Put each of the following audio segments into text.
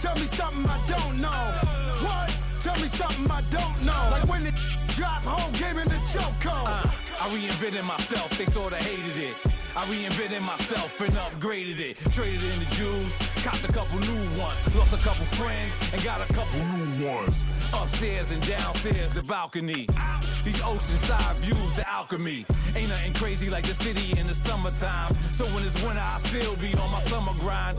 Tell me something I don't know. What? Tell me something I don't know. Like when it drop, whole game in the chokehold. I reinvented myself, they sorta hated it. I reinvented myself and upgraded it. Traded in the Jews, copped a couple new ones. Lost a couple friends and got a couple new ones. Upstairs and downstairs, the balcony. These oceanside views, the alchemy. Ain't nothing crazy like the city in the summertime. So when it's winter, I still be on my summer grind.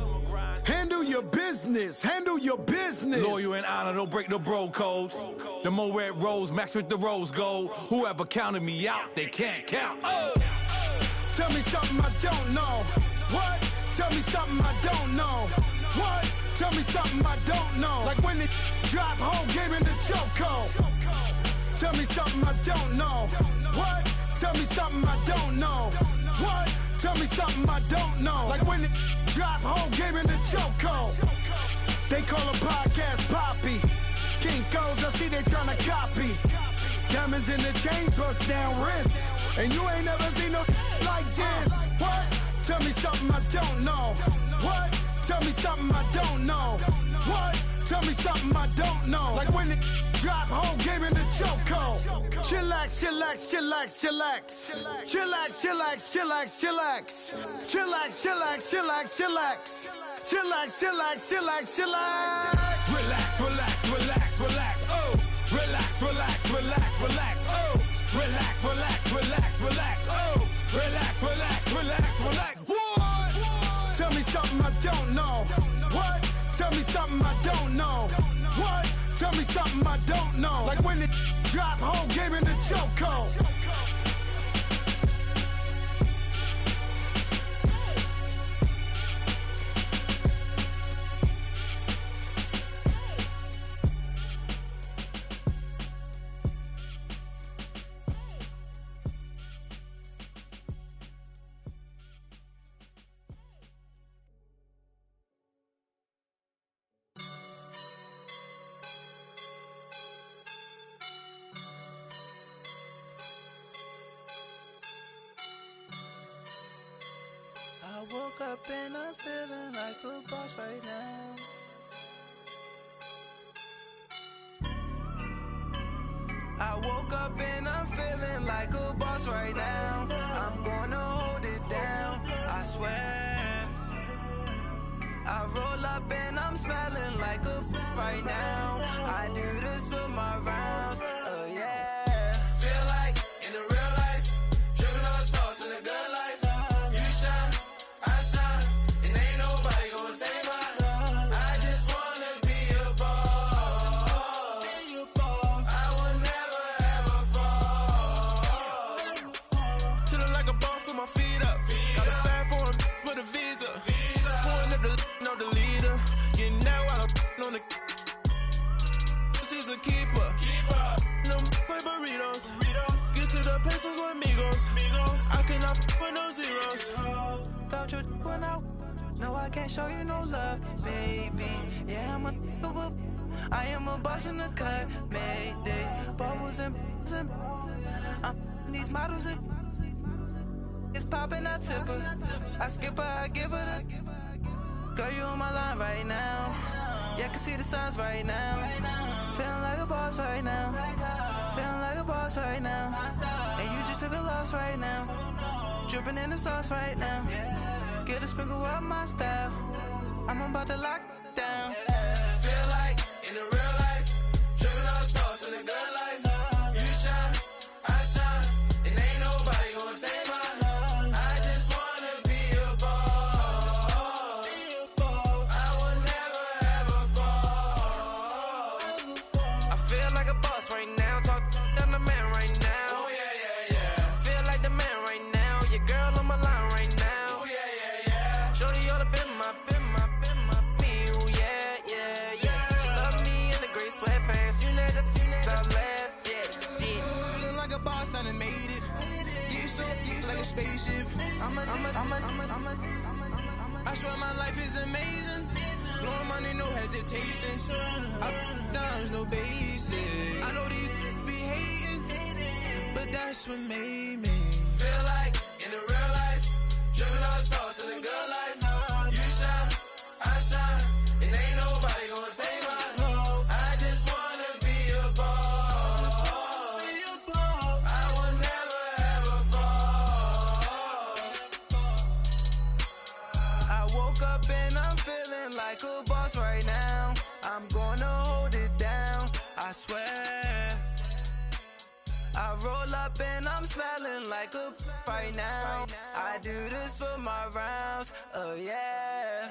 Handle your business, handle your business. Loyal and honor, don't break the bro codes. The more red rose, max with the rose gold. Whoever counted me out, they can't count. Oh! Tell me something I don't know. What? Tell me something I don't know. What? Tell me something I don't know. Like when it drop, whole game in the chokehold. Tell me something I don't know. What? Tell me something I don't know. What? Tell me something I don't know. Like when it drop, whole game in the chokehold. They call a podcast Poppy. Kinkos, I see they tryna copy. Diamonds in the chains, bust down wrists. And you ain't never seen no like this. What? Tell me something I don't know. What? Tell me something I don't know. What? Tell me something I don't know. Like when it drop, whole game in the chokehold. Chillax, chillax, chillax, chillax. Chillax, chillax, chillax, chillax. Chillax, chillax, chillax, chillax. Chillax, chillax, chillax, chillax. Relax, relax, relax, relax, oh. Relax, relax, relax, relax, oh. Relax, relax, relax, relax, oh. Relax, relax, relax, relax. What? Tell me something I don't know. What? Tell me something I don't know. What? Tell me something I don't know. Like when it drop, whole game in the chokehold. I woke up and I'm feeling like a boss right now. I woke up and I'm feeling like a boss right now. I'm gonna hold it down, I swear. I roll up and I'm smelling like a right now. I do this for my rounds, oh yeah. Feel like in the real life, dripping on sauce in the good life. She's a keeper. No burritos. Get to the pesos with amigos. I cannot with no zeros. Don't you run out? No, I can't show you no love, baby. Yeah, I am a boss in the cut. Mayday. Bubbles and these models. It's popping, I tip her. I skip her, I give her the. Girl, you on my line right now. Yeah, I can see the signs right now. Feeling like a boss right now. Feeling like a boss right now. And you just took a loss right now. Dripping in the sauce right now. Get a sprinkle up my style. I'm about to lock down. Feel like in the real life, dripping on sauce in the good life. You shine, I shine, and ain't nobody gonna take mine. Spaceship. I swear my life is amazing. Blowing money, no hesitation. Up, downs, no basic. I know these be hating, but that's what made me feel like in the real life, dripping on sauce in the good life. You shine, I shine, and ain't nobody gonna a boss right now. I'm gonna hold it down, I swear. I roll up and I'm smelling like a right now. I do this for my rounds, oh yeah.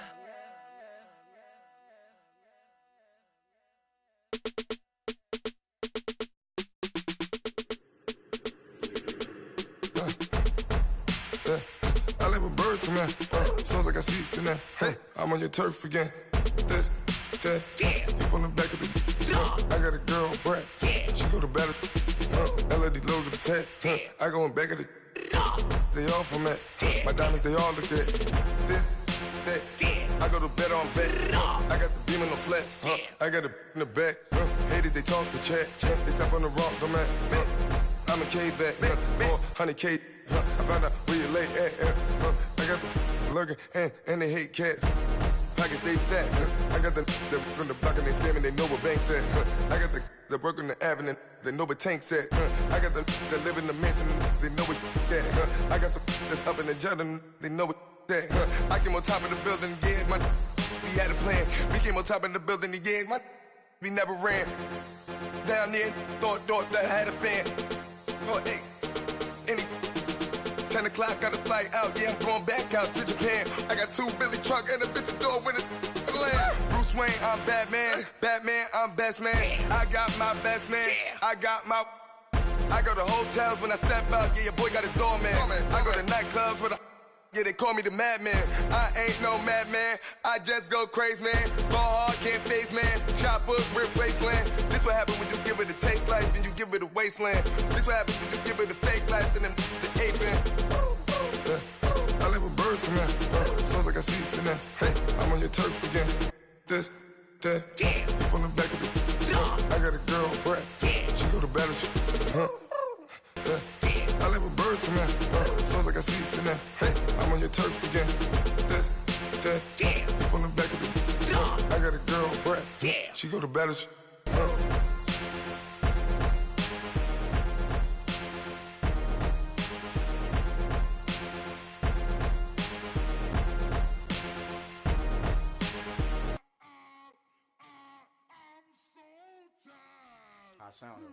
I live with birds come in. Sounds like I see seats in there. Hey, I'm on your turf again. This, that, you from the back of the. I got a girl, Brad. She go to battle. LED logo the tag. I go in back of the. They all from that. My diamonds, they all look at. This, that. I go to bed on bed. I got the beam in the flats. I got it in the back. Haters, they talk the chat. They step on the rock, don't man. I'm a K-back. 400K. I found out where you lay at. I got the lurking and they hate cats. Pockets stay fat. I got the from the block and they screaming, they know what banks at. I got the work on the avenue, they know what tanks at. I got the that live in the mansion, they know what that. I got some that's up in the Jordan, they know what that. I came on top of the building, yeah, my we had a plan. We came on top of the building, yeah, my we never ran. Down there, thought that I had a band. Oh, hey, any 10 o'clock, got a flight out, yeah, I'm going back out to Japan. I got 2 Billy truck and a bitch door with a land. Bruce Wayne, I'm Batman. Batman, I'm best man. I got my best man. I got my. I go to hotels when I step out, yeah, your boy got a doorman. I go to nightclubs with a. Yeah, they call me the madman. I ain't no madman. I just go crazy, man. Ball hard, can't face, man. Choppers, rip wasteland. This what happen when you give it a taste life and you give it a wasteland. This what happens when you give it a fake life and then the ape in. I live with birds come in. Sounds like I see seats in there. Hey, I'm on your turf again. This, that, you from the back of the. I got a girl, Brad. She go to battle shit. I live with birds come in. Sounds like I see seats in there. Hey, I'm on your turf again. This, that, you from the back of the. I got a girl, Brad. She go to battle shit. I sound it.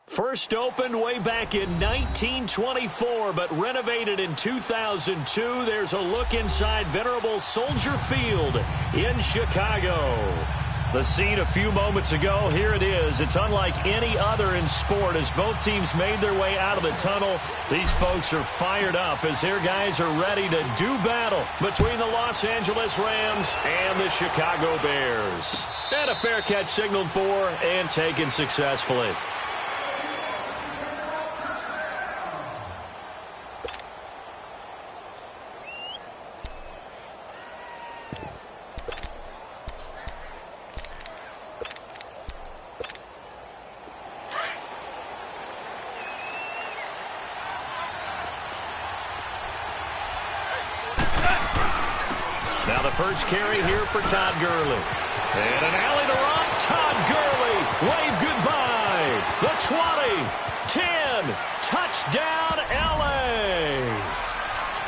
First opened way back in 1924, but renovated in 2002. There's a look inside venerable Soldier Field in Chicago. The scene a few moments ago, here it is. It's unlike any other in sport as both teams made their way out of the tunnel. These folks are fired up as their guys are ready to do battle between the Los Angeles Rams and the Chicago Bears. And a fair catch signaled for and taken successfully. Now the first carry here for Todd Gurley. And an alley to Rock. Todd Gurley. Wave goodbye. The 20. 10. Touchdown, L.A.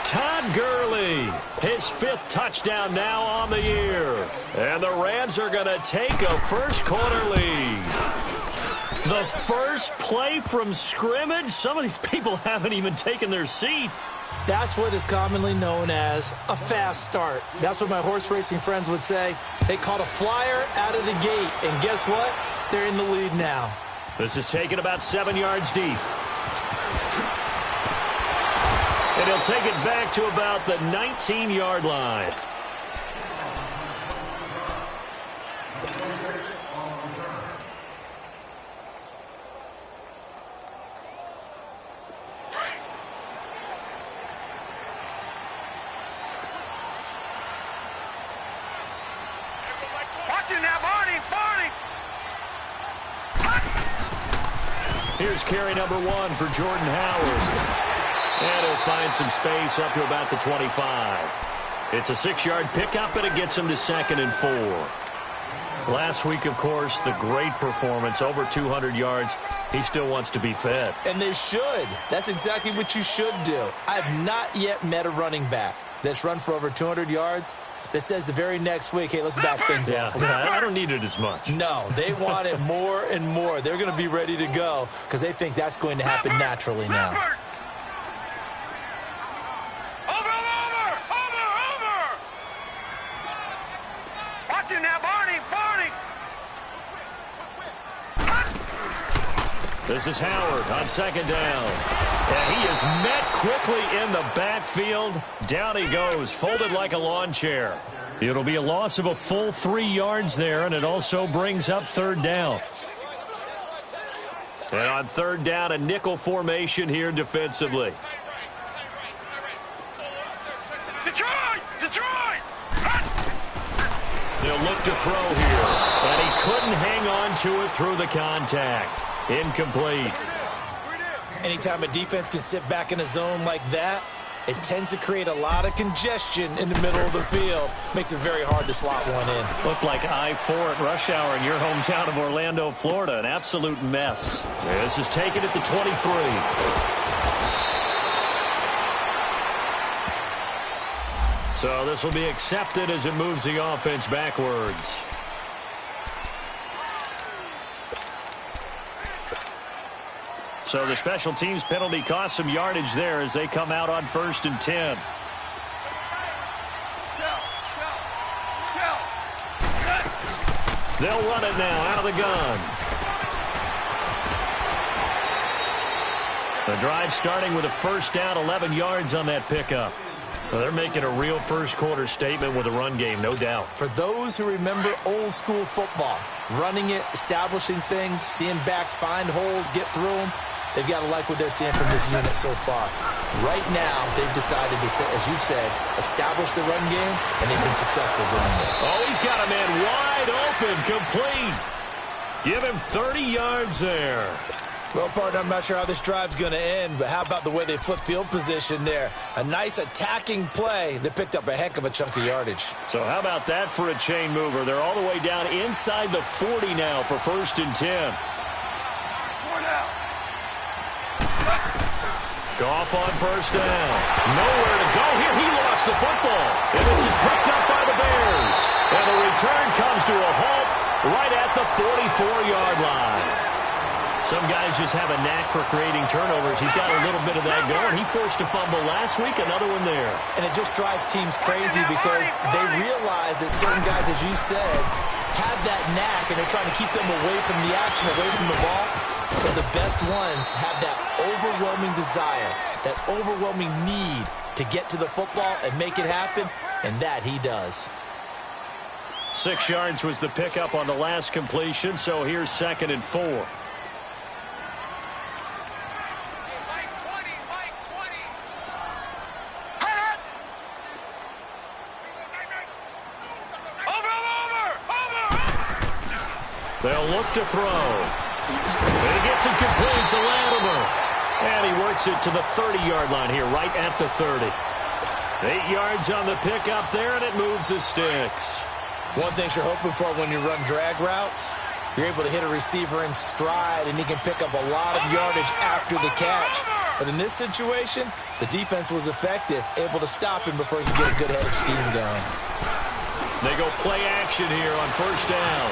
Todd Gurley. His 5th touchdown now on the year. And the Rams are going to take a first quarter lead. The first play from scrimmage. Some of these people haven't even taken their seat. That's what is commonly known as a fast start. That's what my horse racing friends would say. They caught a flyer out of the gate, and guess what? They're in the lead now. This is taken about 7 yards deep. And he'll take it back to about the 19-yard line. Here's carry number 1 for Jordan Howard. And he'll find some space up to about the 25. It's a 6-yard pickup, and it gets him to 2nd and 4. Last week, of course, the great performance, over 200 yards. He still wants to be fed. And they should. That's exactly what you should do. I've not yet met a running back that's run for over 200 yards that says the very next week, hey, let's back things off. Yeah, I don't need it as much. No, they want it more and more. They're going to be ready to go because they think that's going to happen naturally now. Watch him now, Barney. This is Howard on 2nd down. And he is met quickly in the backfield. Down he goes, folded like a lawn chair. It'll be a loss of a full 3 yards there, and it also brings up 3rd down. And on 3rd down, a nickel formation here defensively. Detroit! They'll look to throw here, and he couldn't hang on to it through the contact. Incomplete. Anytime a defense can sit back in a zone like that, it tends to create a lot of congestion in the middle of the field. Makes it very hard to slot one in. Looked like I-4 at rush hour in your hometown of Orlando, Florida. An absolute mess. This is taken at the 23. So this will be accepted as it moves the offense backwards. So the special teams penalty cost some yardage there as they come out on 1st and 10. They'll run it now out of the gun. The drive starting with a 1st down, 11 yards on that pickup. Well, they're making a real first-quarter statement with a run game, no doubt. For those who remember old-school football, running it, establishing things, seeing backs find holes, get through them, they've got to like what they're seeing from this unit so far. Right now, they've decided to, as you said, establish the run game, and they've been successful doing it. Oh, he's got a man wide open, complete. Give him 30 yards there. Well, partner, I'm not sure how this drive's going to end, but how about the way they flip field position there? A nice attacking play that picked up a heck of a chunk of yardage. So how about that for a chain mover? They're all the way down inside the 40 now for 1st and 10. Goff on 1st down. Nowhere to go here. He lost the football. And this is picked up by the Bears. And the return comes to a halt right at the 44-yard line. Some guys just have a knack for creating turnovers. He's got a little bit of that going. He forced a fumble last week, another one there. And it just drives teams crazy because they realize that certain guys, as you said, have that knack, and they're trying to keep them away from the action, away from the ball. But the best ones have that overwhelming desire, that overwhelming need to get to the football and make it happen, and that he does. 6 yards was the pickup on the last completion, so here's 2nd and 4. They'll look to throw. And he gets it complete to Latimer. And he works it to the 30-yard line here, right at the 30. 8 yards on the pickup there, and it moves the sticks. One thing you're hoping for when you run drag routes, you're able to hit a receiver in stride, and he can pick up a lot of yardage after the catch. But in this situation, the defense was effective, able to stop him before he could get a good headed scheme going. They go play action here on 1st down.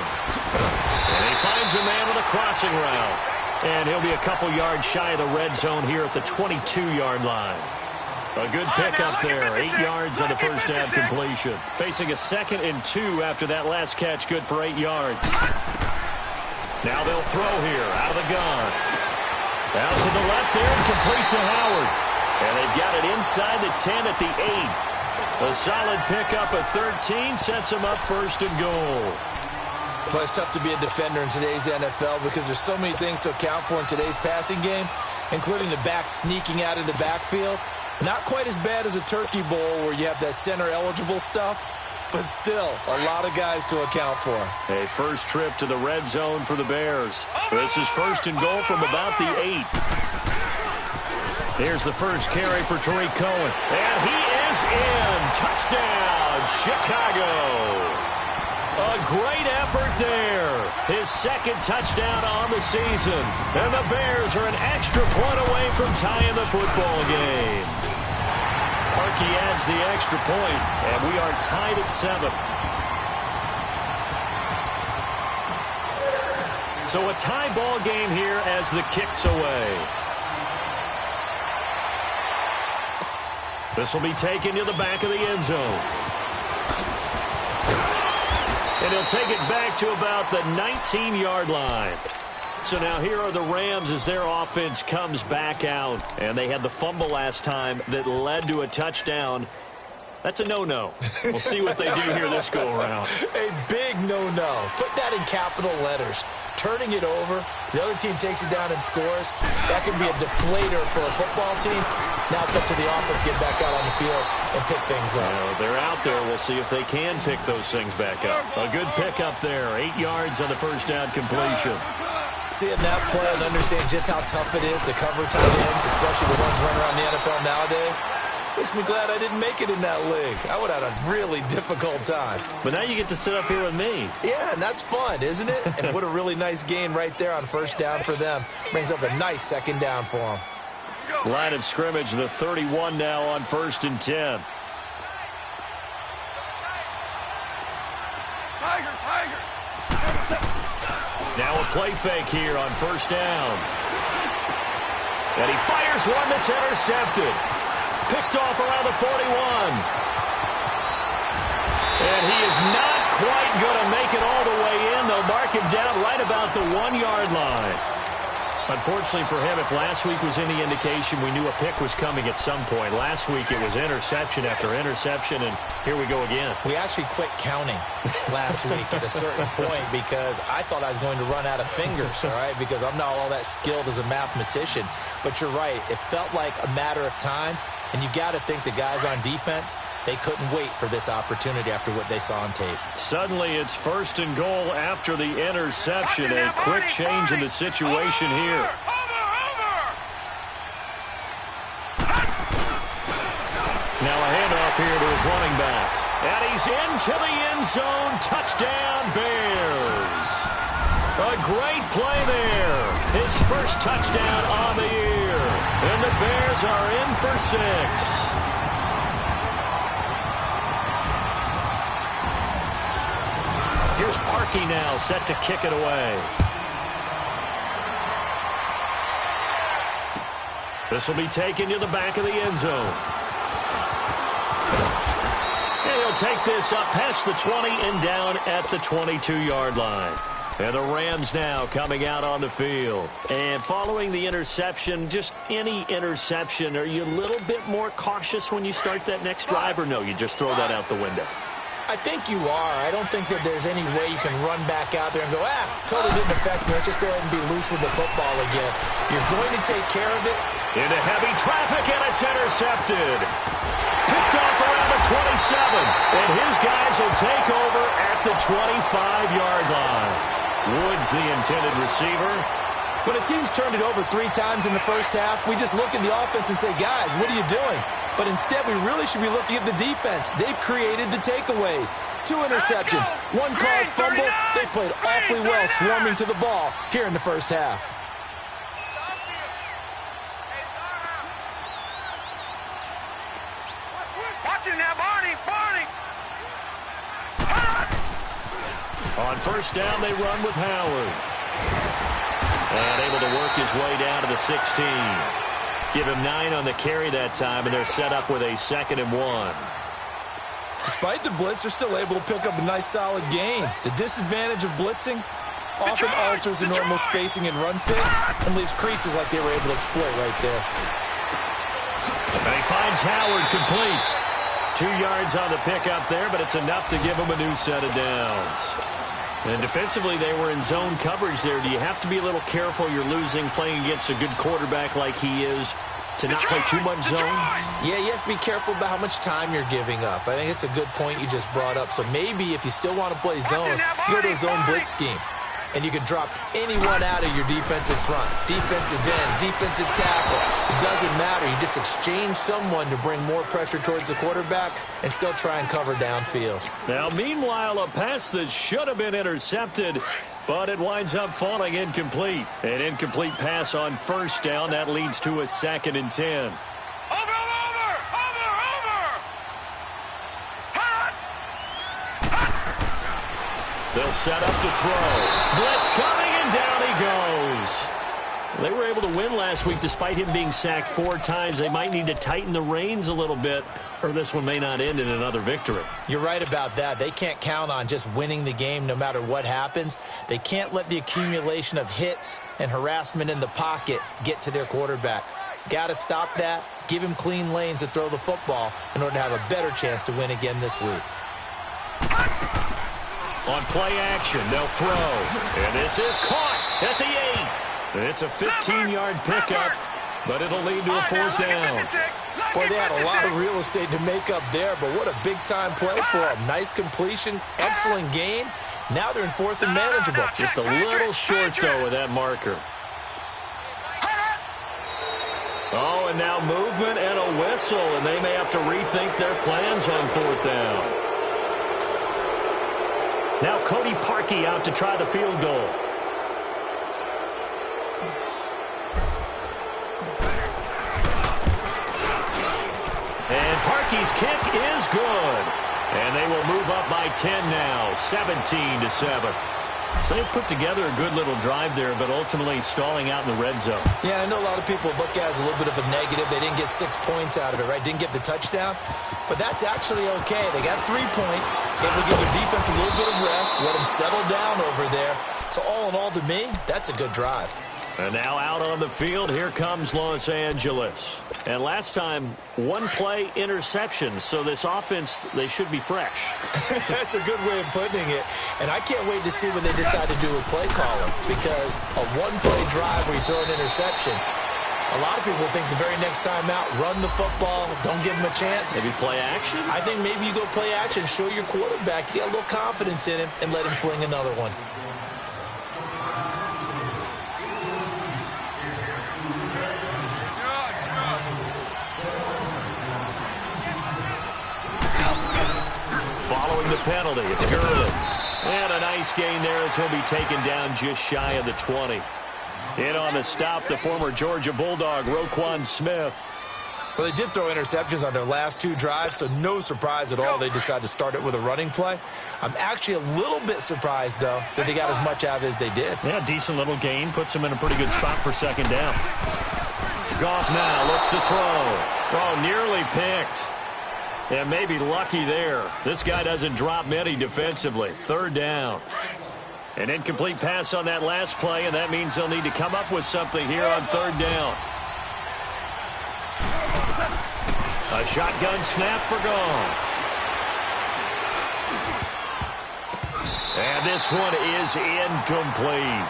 And he finds a man with a crossing route. And he'll be a couple yards shy of the red zone here at the 22-yard line. A good pickup there. 8 yards on the 1st down completion. Facing a 2nd and 2 after that last catch. Good for 8 yards. Now they'll throw here out of the gun. Out to the left there and complete to Howard. And they've got it inside the 10 at the 8. A solid pickup at 13 sets him up 1st and goal. Well, it's tough to be a defender in today's NFL because there's so many things to account for in today's passing game, including the back sneaking out of the backfield. Not quite as bad as a turkey bowl where you have that center-eligible stuff, but still a lot of guys to account for. A first trip to the red zone for the Bears. This is 1st and goal from about the 8. Here's the first carry for Tariq Cohen. And he is in. Touchdown, Chicago. A great effort there. His second touchdown on the season. And the Bears are an extra point away from tying the football game. Parkey adds the extra point, and we are tied at 7. So a tie ball game here as the kick's away. This will be taken to the back of the end zone. And he'll take it back to about the 19-yard line. So now here are the Rams as their offense comes back out. And they had the fumble last time that led to a touchdown. That's a no-no. We'll see what they do here this go-around. A big no-no. Put that in capital letters. Turning it over, the other team takes it down and scores. That can be a deflator for a football team. Now it's up to the offense to get back out on the field and pick things up. They're out there. We'll see if they can pick those things back up. A good pickup there. 8 yards on the first down completion. Seeing that play and understanding just how tough it is to cover tight ends, especially the ones running around the NFL nowadays, makes me glad I didn't make it in that league. I would have had a really difficult time. But now you get to sit up here with me. Yeah, and that's fun, isn't it? And what a really nice gain right there on first down for them. Brings up a nice second down for them. Line of scrimmage, the 31 now on 1st and 10. Now a play fake here on first down. And he fires one that's intercepted. Picked off around the 41. And he is not quite going to make it all the way in. They'll mark him down right about the 1-yard line. Unfortunately for him, if last week was any indication, we knew a pick was coming at some point. Last week it was interception after interception, and here we go again. We actually quit counting last week at a certain point because I thought I was going to run out of fingers, all right, because I'm not all that skilled as a mathematician. But you're right. It felt like a matter of time, and you got to think the guys on defense, they couldn't wait for this opportunity after what they saw on tape. Suddenly it's 1st and goal after the interception. A quick change in the situation here. Now a handoff here to his running back. And he's into the end zone. Touchdown, Bears. A great play there. His first touchdown on the year. And the Bears are in for 6. Here's Parkey now, set to kick it away. This will be taken to the back of the end zone. And he'll take this up past the 20 and down at the 22-yard line. And the Rams now coming out on the field. And following the interception, just any interception, are you a little bit more cautious when you start that next drive, or no, you just throw that out the window? I think you are. I don't think that there's any way you can run back out there and go, totally didn't affect me. Let's just go ahead and be loose with the football again. You're going to take care of it. Into heavy traffic, and it's intercepted. Picked off around the 27. And his guys will take over at the 25-yard line. Woods, the intended receiver. When a team's turned it over 3 times in the first half, we just look at the offense and say, guys, what are you doing? But instead, we really should be looking at the defense. They've created the takeaways. 2 interceptions, 1 caused fumble. They played awfully well swarming to the ball here in the first half. Watching now, Barney. On first down, they run with Howard. And able to work his way down to the 16. Give him 9 on the carry that time, and they're set up with a 2nd and 1. Despite the blitz, they're still able to pick up a nice, solid gain. The disadvantage of blitzing often alters the normal spacing and run fits and leaves creases like they were able to exploit right there. And he finds Howard complete. 2 yards on the pickup there, but it's enough to give him a new set of downs. And defensively, they were in zone coverage there. Do you have to be a little careful? You're losing, playing against a good quarterback like he is, to not play too much zone? Yeah, you have to be careful about how much time you're giving up. I think it's a good point you just brought up. So maybe if you still want to play zone, you go to a zone blitz scheme. and you can drop anyone out of your defensive front. Defensive end, defensive tackle. It doesn't matter. You just exchange someone to bring more pressure towards the quarterback and still try and cover downfield. Now, meanwhile, a pass that should have been intercepted, but it winds up falling incomplete. An incomplete pass on first down. That leads to a 2nd and 10. They'll set up to throw. Blitz coming, and down he goes. They were able to win last week despite him being sacked 4 times. They might need to tighten the reins a little bit, or this one may not end in another victory. You're right about that. They can't count on just winning the game no matter what happens. They can't let the accumulation of hits and harassment in the pocket get to their quarterback. Got to stop that, give him clean lanes to throw the football in order to have a better chance to win again this week. On play action, they'll throw. And this is caught at the 8. It's a 15-yard pickup, but it'll lead to a 4th down. Boy, they had a lot of real estate to make up there, but what a big-time play for them. Nice completion, excellent gain. Now they're in 4th and manageable. Just a little short, though, with that marker. Oh, and now movement and a whistle, and they may have to rethink their plans on 4th down. Now Cody Parkey out to try the field goal. And Parkey's kick is good. And they will move up by 10 now, 17-7. So they put together a good little drive there, but ultimately stalling out in the red zone. Yeah, I know a lot of people look at it as a little bit of a negative. They didn't get 6 points out of it, right? Didn't get the touchdown. But that's actually okay. They got 3 points. Able to give their defense a little bit of rest, let them settle down over there. So all in all, to me, that's a good drive. And now out on the field, here comes Los Angeles. And last time, 1-play interception. So this offense, they should be fresh. That's a good way of putting it. And I can't wait to see what they decide to do with play calling. Because a 1-play drive where you throw an interception, a lot of people think the very next time out, run the football, don't give them a chance. Maybe play action? I think maybe you go play action, show your quarterback, get a little confidence in him, and let him fling another one. Following the penalty, it's Gurley. And a nice gain there as he'll be taken down just shy of the 20. In on the stop, the former Georgia Bulldog, Roquan Smith. Well, they did throw interceptions on their last 2 drives, so no surprise at all they decided to start it with a running play. I'm actually a little bit surprised, though, that they got as much out of it as they did. Yeah, decent little gain. Puts them in a pretty good spot for 2nd down. Goff now looks to throw. Oh, nearly picked. And maybe lucky there. This guy doesn't drop many defensively. 3rd down. An incomplete pass on that last play, and that means they'll need to come up with something here on 3rd down. A shotgun snap for Goff. And this one is incomplete.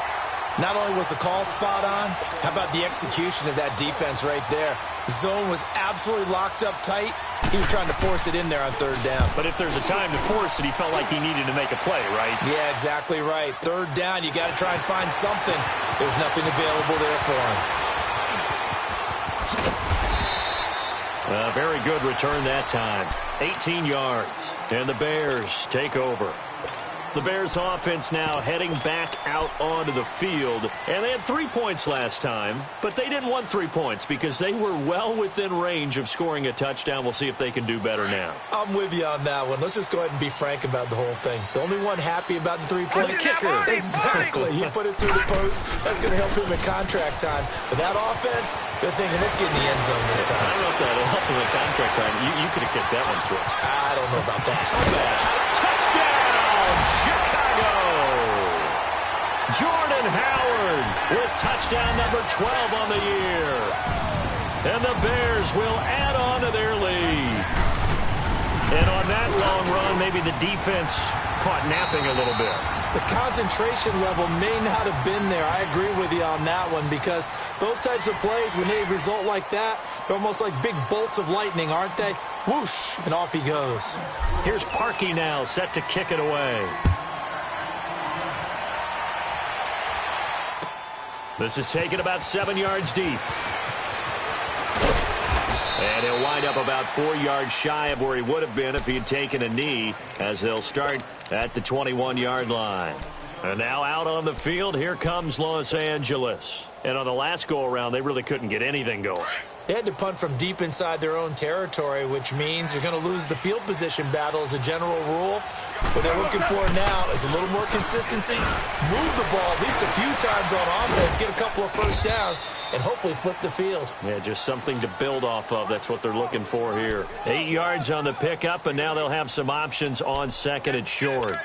Not only was the call spot on, how about the execution of that defense right there? The zone was absolutely locked up tight. He was trying to force it in there on 3rd down. But if there's a time to force it, he felt like he needed to make a play, right? Yeah, exactly right. 3rd down, you got to try and find something. There's nothing available there for him. A very good return that time. 18 yards. And the Bears take over. The Bears offense now heading back out onto the field. And they had 3 points last time, but they didn't want 3 points because they were well within range of scoring a touchdown. We'll see if they can do better now. I'm with you on that one. Let's just go ahead and be frank about the whole thing. The only one happy about the 3-point kicker. Exactly. He put it through the post. That's going to help him in contract time. But that offense, they're thinking, let's get in the end zone this time. I don't know if that'll help him in contract time. You could have kicked that one through. I don't know about that. Touchdown! Chicago! Jordan Howard with touchdown number 12 on the year. And the Bears will add on to their lead. And on that long run, maybe the defense caught napping a little bit. The concentration level may not have been there. I agree with you on that one because those types of plays, when they result like that, they're almost like big bolts of lightning, aren't they? Whoosh, and off he goes. Here's Parkey now, set to kick it away. This is taken about 7 yards deep. And he'll wind up about 4 yards shy of where he would have been if he had taken a knee, as they'll start at the 21-yard line. And now out on the field, here comes Los Angeles. And on the last go-around, they really couldn't get anything going. They had to punt from deep inside their own territory, which means you're going to lose the field position battle as a general rule. What they're looking for now is a little more consistency, move the ball at least a few times on offense, get a couple of first downs, and hopefully flip the field. Yeah, just something to build off of. That's what they're looking for here. 8 yards on the pickup, and now they'll have some options on second and short.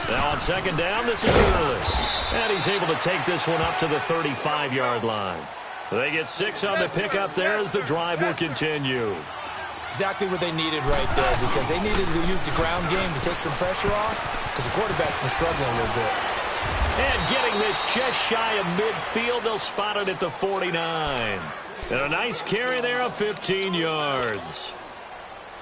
Now on second down, this is Gurley. And he's able to take this one up to the 35-yard line. They get 6 on the pickup there as the drive will continue. Exactly what they needed right there, because they needed to use the ground game to take some pressure off, because the quarterback's been struggling a little bit. And getting this just shy of midfield, they'll spot it at the 49. And a nice carry there of 15 yards.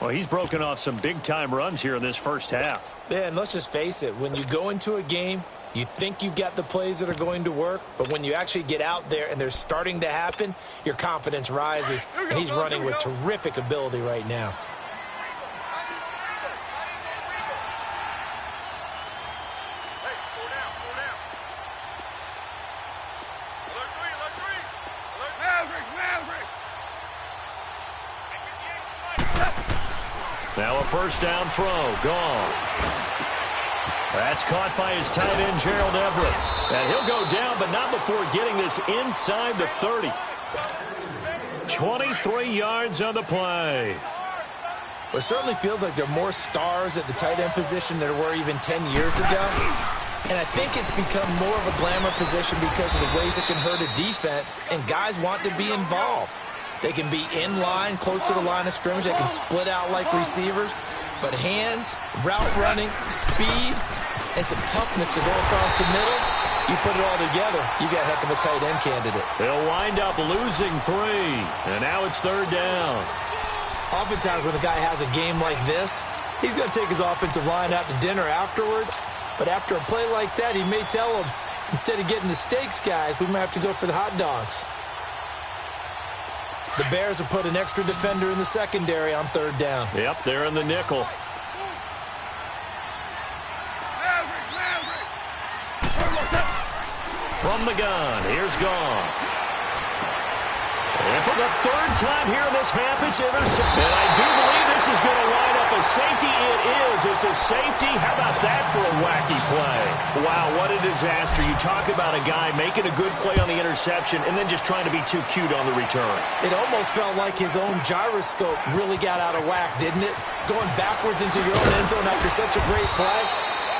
Well, he's broken off some big-time runs here in this first half. Yeah, and let's just face it. When you go into a game, you think you've got the plays that are going to work, but when you actually get out there and they're starting to happen, your confidence rises, and he's running with terrific ability right now. Now a first down throw, gone. That's caught by his tight end, Gerald Everett. And he'll go down, but not before getting this inside the 30. 23 yards on the play. Well, it certainly feels like there are more stars at the tight end position than there were even 10 years ago. And I think it's become more of a glamour position because of the ways it can hurt a defense, and guys want to be involved. They can be in line, close to the line of scrimmage. They can split out like receivers. But hands, route running, speed, and some toughness to go across the middle, you put it all together, you got a heck of a tight end candidate. They'll wind up losing 3, and now it's third down. Oftentimes when a guy has a game like this, he's going to take his offensive line out to dinner afterwards. But after a play like that, he may tell them, instead of getting the steaks, guys, we might have to go for the hot dogs. The Bears have put an extra defender in the secondary on third down. Yep, they're in the nickel. From the gun, here's Goff. And for the third time here in this half, it's intercepted. And I do believe this is going to line up a safety. It is. It's a safety. How about that for a wacky play? Wow, what a disaster. You talk about a guy making a good play on the interception and then just trying to be too cute on the return. It almost felt like his own gyroscope really got out of whack, didn't it? Going backwards into your own end zone after such a great play.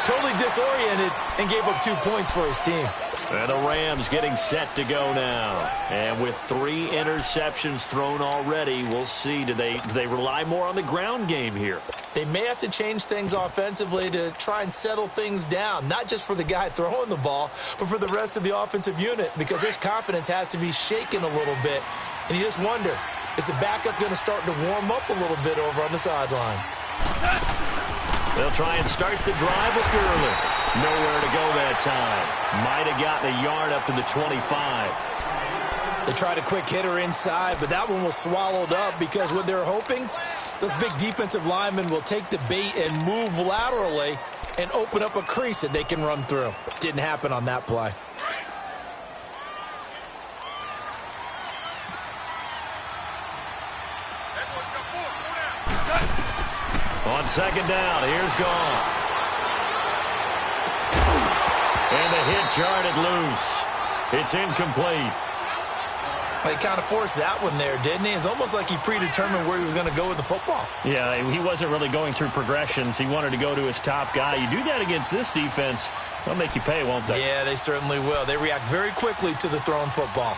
Totally disoriented and gave up 2 points for his team. And the Rams getting set to go now. And with 3 interceptions thrown already, we'll see. Do they rely more on the ground game here? They may have to change things offensively to try and settle things down, not just for the guy throwing the ball, but for the rest of the offensive unit, because his confidence has to be shaken a little bit. And you just wonder, is the backup going to start to warm up a little bit over on the sideline? They'll try and start the drive with Gurley. Nowhere to go that time. Might have gotten a yard up to the 25. They tried a quick hitter inside, but that one was swallowed up because what they're hoping, those big defensive linemen will take the bait and move laterally and open up a crease that they can run through. Didn't happen on that play. On second down, here's Goff. And the hit jarred loose. It's incomplete. Well, he kind of forced that one there, didn't he? It's almost like he predetermined where he was going to go with the football. Yeah, he wasn't really going through progressions. He wanted to go to his top guy. You do that against this defense, they'll make you pay, won't they? Yeah, they certainly will. They react very quickly to the thrown football.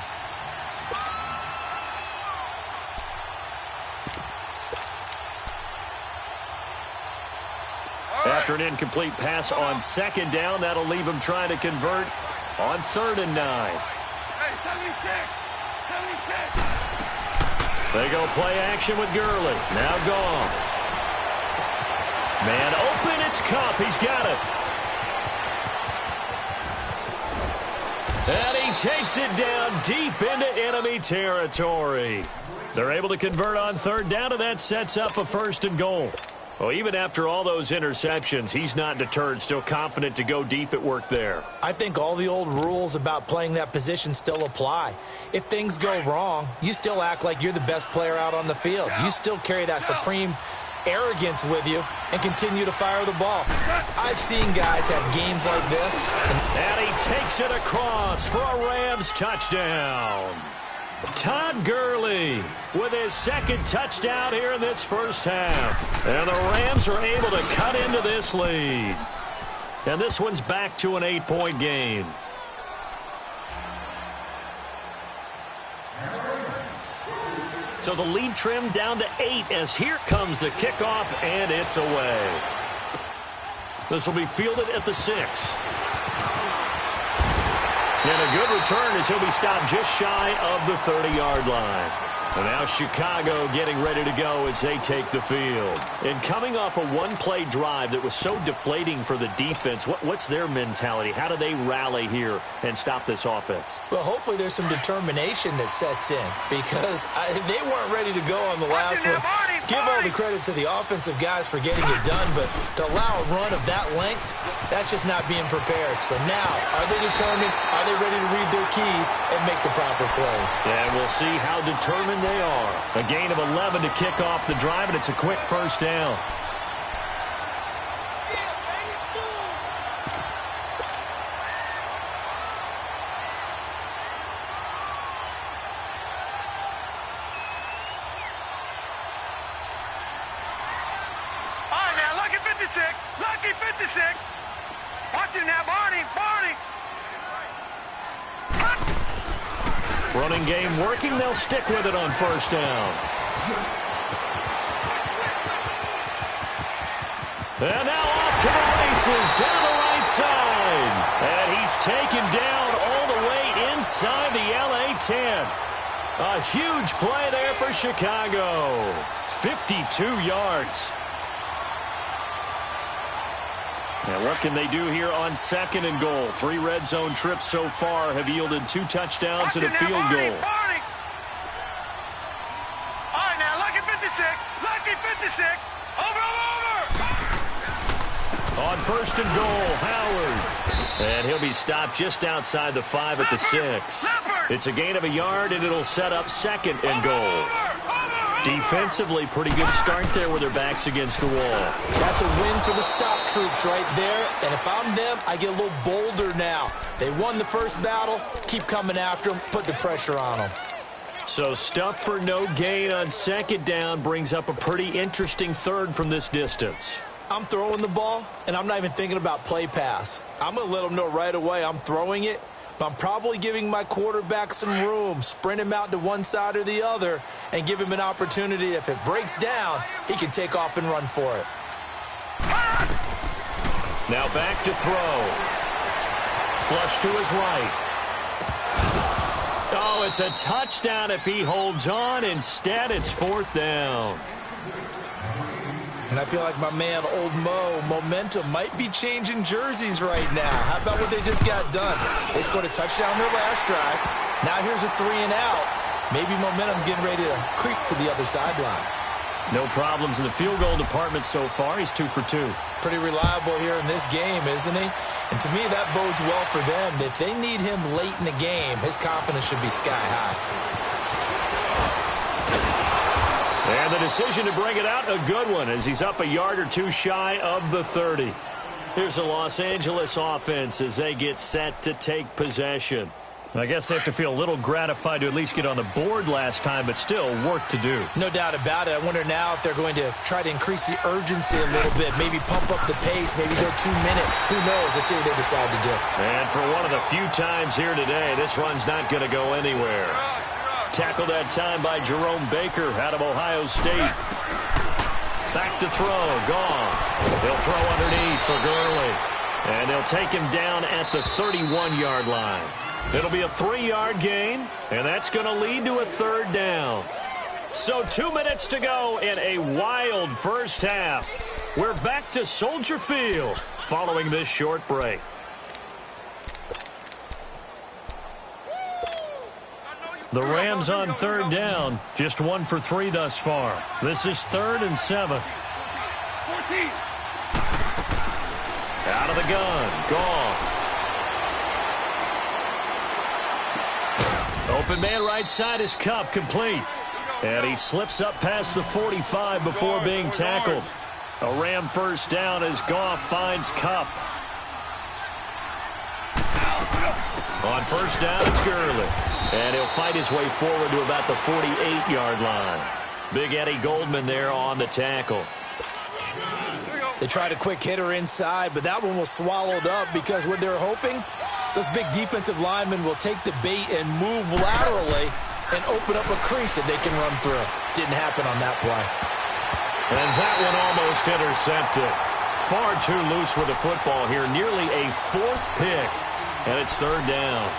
After an incomplete pass on second down, that'll leave him trying to convert on 3rd and 9. Hey, 76! 76! They go play action with Gurley. Now Goff. Man open, it's Cup. He's got it. And he takes it down deep into enemy territory. They're able to convert on third down, and that sets up a 1st and goal. Well, even after all those interceptions, he's not deterred, still confident to go deep at work there. I think all the old rules about playing that position still apply. If things go wrong, you still act like you're the best player out on the field. You still carry that supreme arrogance with you and continue to fire the ball. I've seen guys have games like this. And he takes it across for a Rams touchdown. Todd Gurley with his 2nd touchdown here in this first half. And the Rams are able to cut into this lead. And this one's back to an 8-point game. So the lead trimmed down to 8 as here comes the kickoff, and it's away. This will be fielded at the 6. And a good return as he'll be stopped just shy of the 30-yard line. And now Chicago getting ready to go as they take the field. And coming off a one-play drive that was so deflating for the defense, what's their mentality? How do they rally here and stop this offense? Well, hopefully there's some determination that sets in because they weren't ready to go on the last one. Give all the credit to the offensive guys for getting it done, but to allow a run of that length, that's just not being prepared. So now, are they determined? Are they ready to read their keys and make the proper plays? And we'll see how determined they are. A gain of 11 to kick off the drive, and it's a quick 1st down. All right, now, lucky 56. Lucky 56. Watch it now, Barney. Barney. Running game working. They'll stick with it on 1st down. And now off to the races down the right side. And he's taken down all the way inside the LA 10. A huge play there for Chicago. 52 yards. Now what can they do here on 2nd and goal? 3 red zone trips so far have yielded 2 touchdowns and a field goal. Barney. All right, now, lucky 56. Lucky 56. Over. On 1st and goal, Howard. And he'll be stopped just outside the 5 at the 6. It's a gain of a yard, and it'll set up 2nd and goal. Defensively, pretty good start there with their backs against the wall. That's a win for the stop troops right there. And if I'm them, I get a little bolder now. They won the first battle. Keep coming after them. Put the pressure on them. So stuff for no gain on 2nd down brings up a pretty interesting 3rd from this distance. I'm throwing the ball, and I'm not even thinking about play pass. I'm going to let them know right away I'm throwing it. But I'm probably giving my quarterback some room, sprint him out to one side or the other, and give him an opportunity. If it breaks down, he can take off and run for it. Now back to throw. Flush to his right. Oh, it's a touchdown if he holds on. Instead, it's 4th down. And I feel like my man, Old Mo, momentum might be changing jerseys right now. How about what they just got done? They scored a touchdown their last drive. Now here's a 3 and out. Maybe momentum's getting ready to creep to the other sideline. No problems in the field goal department so far. He's 2 for 2. Pretty reliable here in this game, isn't he? And to me, that bodes well for them. If they need him late in the game, his confidence should be sky high. And the decision to bring it out, a good one, as he's up a yard or 2 shy of the 30. Here's the Los Angeles offense as they get set to take possession. I guess they have to feel a little gratified to at least get on the board last time, but still work to do. No doubt about it. I wonder now if they're going to try to increase the urgency a little bit, maybe pump up the pace, maybe go 2-minute. Who knows? Let's see what they decide to do. And for one of the few times here today, this run's not going to go anywhere. Tackled that time by Jerome Baker out of Ohio State. Back to throw. Goff. He'll throw underneath for Gurley. And they'll take him down at the 31-yard line. It'll be a 3-yard gain, and that's going to lead to a 3rd down. So 2 minutes to go in a wild first half. We're back to Soldier Field following this short break. The Rams on third down, just 1 for 3 thus far. This is 3rd and 7. 14. Out of the gun, gone. Open man right side is Cup, complete. And he slips up past the 45 before being tackled. A Ram first down as Goff finds Cup. On first down, it's Gurley. And he'll fight his way forward to about the 48-yard line. Big Eddie Goldman there on the tackle. They tried a quick hitter inside, but that one was swallowed up because what they're hoping, those big defensive linemen will take the bait and move laterally and open up a crease that they can run through. Didn't happen on that play. And that one almost intercepted. Far too loose with the football here. Nearly a 4th pick. And it's 3rd down.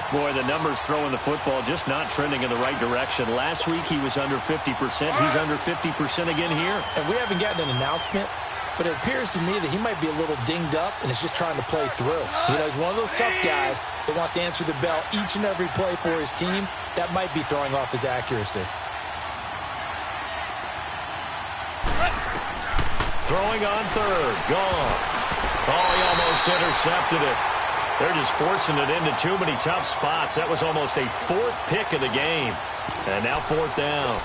Boy, the numbers throwing the football just not trending in the right direction. Last week he was under 50%. He's under 50% again here. And we haven't gotten an announcement, but it appears to me that he might be a little dinged up and is just trying to play through. You know, he's one of those tough guys that wants to answer the bell each and every play for his team. That might be throwing off his accuracy. Throwing on 3rd. Gone. Oh, he almost intercepted it. They're just forcing it into too many tough spots. That was almost a 4th pick of the game. And now 4th down.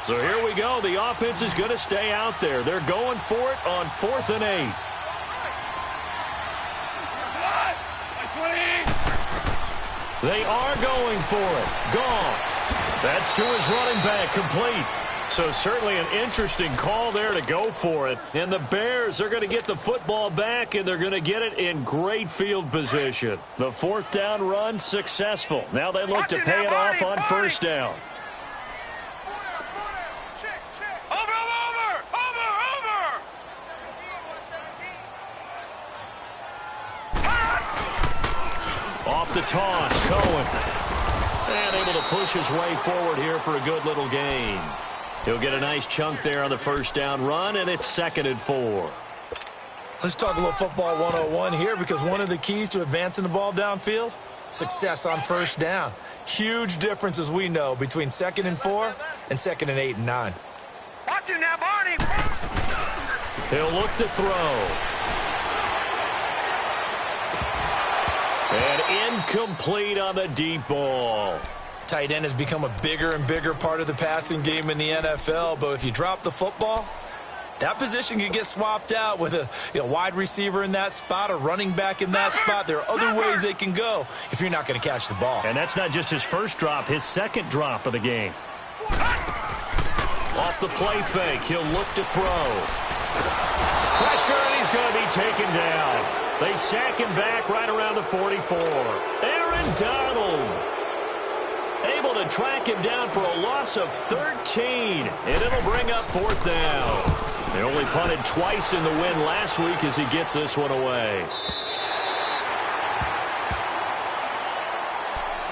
So here we go. The offense is going to stay out there. They're going for it on 4th and 8. They are going for it. Goff. That's to his running back, complete. So certainly an interesting call there to go for it. And the Bears are going to get the football back, and they're going to get it in great field position. The 4th down run successful. Now they look to pay it off on first down. Off the toss, Cohen. And able to push his way forward here for a good little gain. He'll get a nice chunk there on the first down run, and it's 2nd and 4. Let's talk a little football 101 here, because one of the keys to advancing the ball downfield, success on first down. Huge difference, as we know, between 2nd and 4 and 2nd and 8 and 9. Watch him now, Barney. He'll look to throw. And incomplete on the deep ball. Tight end has become a bigger and bigger part of the passing game in the NFL, but if you drop the football, that position can get swapped out with a wide receiver in that spot, a running back in that spot. There are other ways they can go if you're not going to catch the ball. And that's not just his first drop, his 2nd drop of the game. Off the play fake, he'll look to throw. Pressure, and he's going to be taken down. They sack him back right around the 44. Aaron Donald able to track him down for a loss of 13. And it'll bring up 4th down. They only punted twice in the win last week as he gets this one away.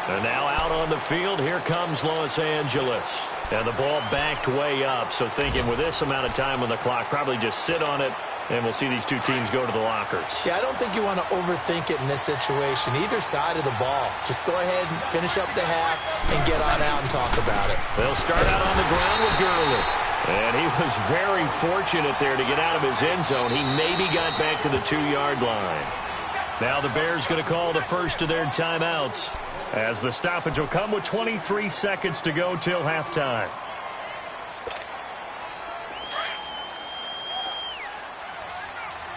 And now out on the field, here comes Los Angeles. And the ball backed way up. So thinking with this amount of time on the clock, probably just sit on it. And we'll see these two teams go to the lockers. Yeah, I don't think you want to overthink it in this situation. Either side of the ball. Just go ahead and finish up the half and get on out and talk about it. They'll start out on the ground with Gurley. And he was very fortunate there to get out of his end zone. He maybe got back to the 2-yard line. Now the Bears going to call the first of their timeouts, as the stoppage will come with 23 seconds to go till halftime.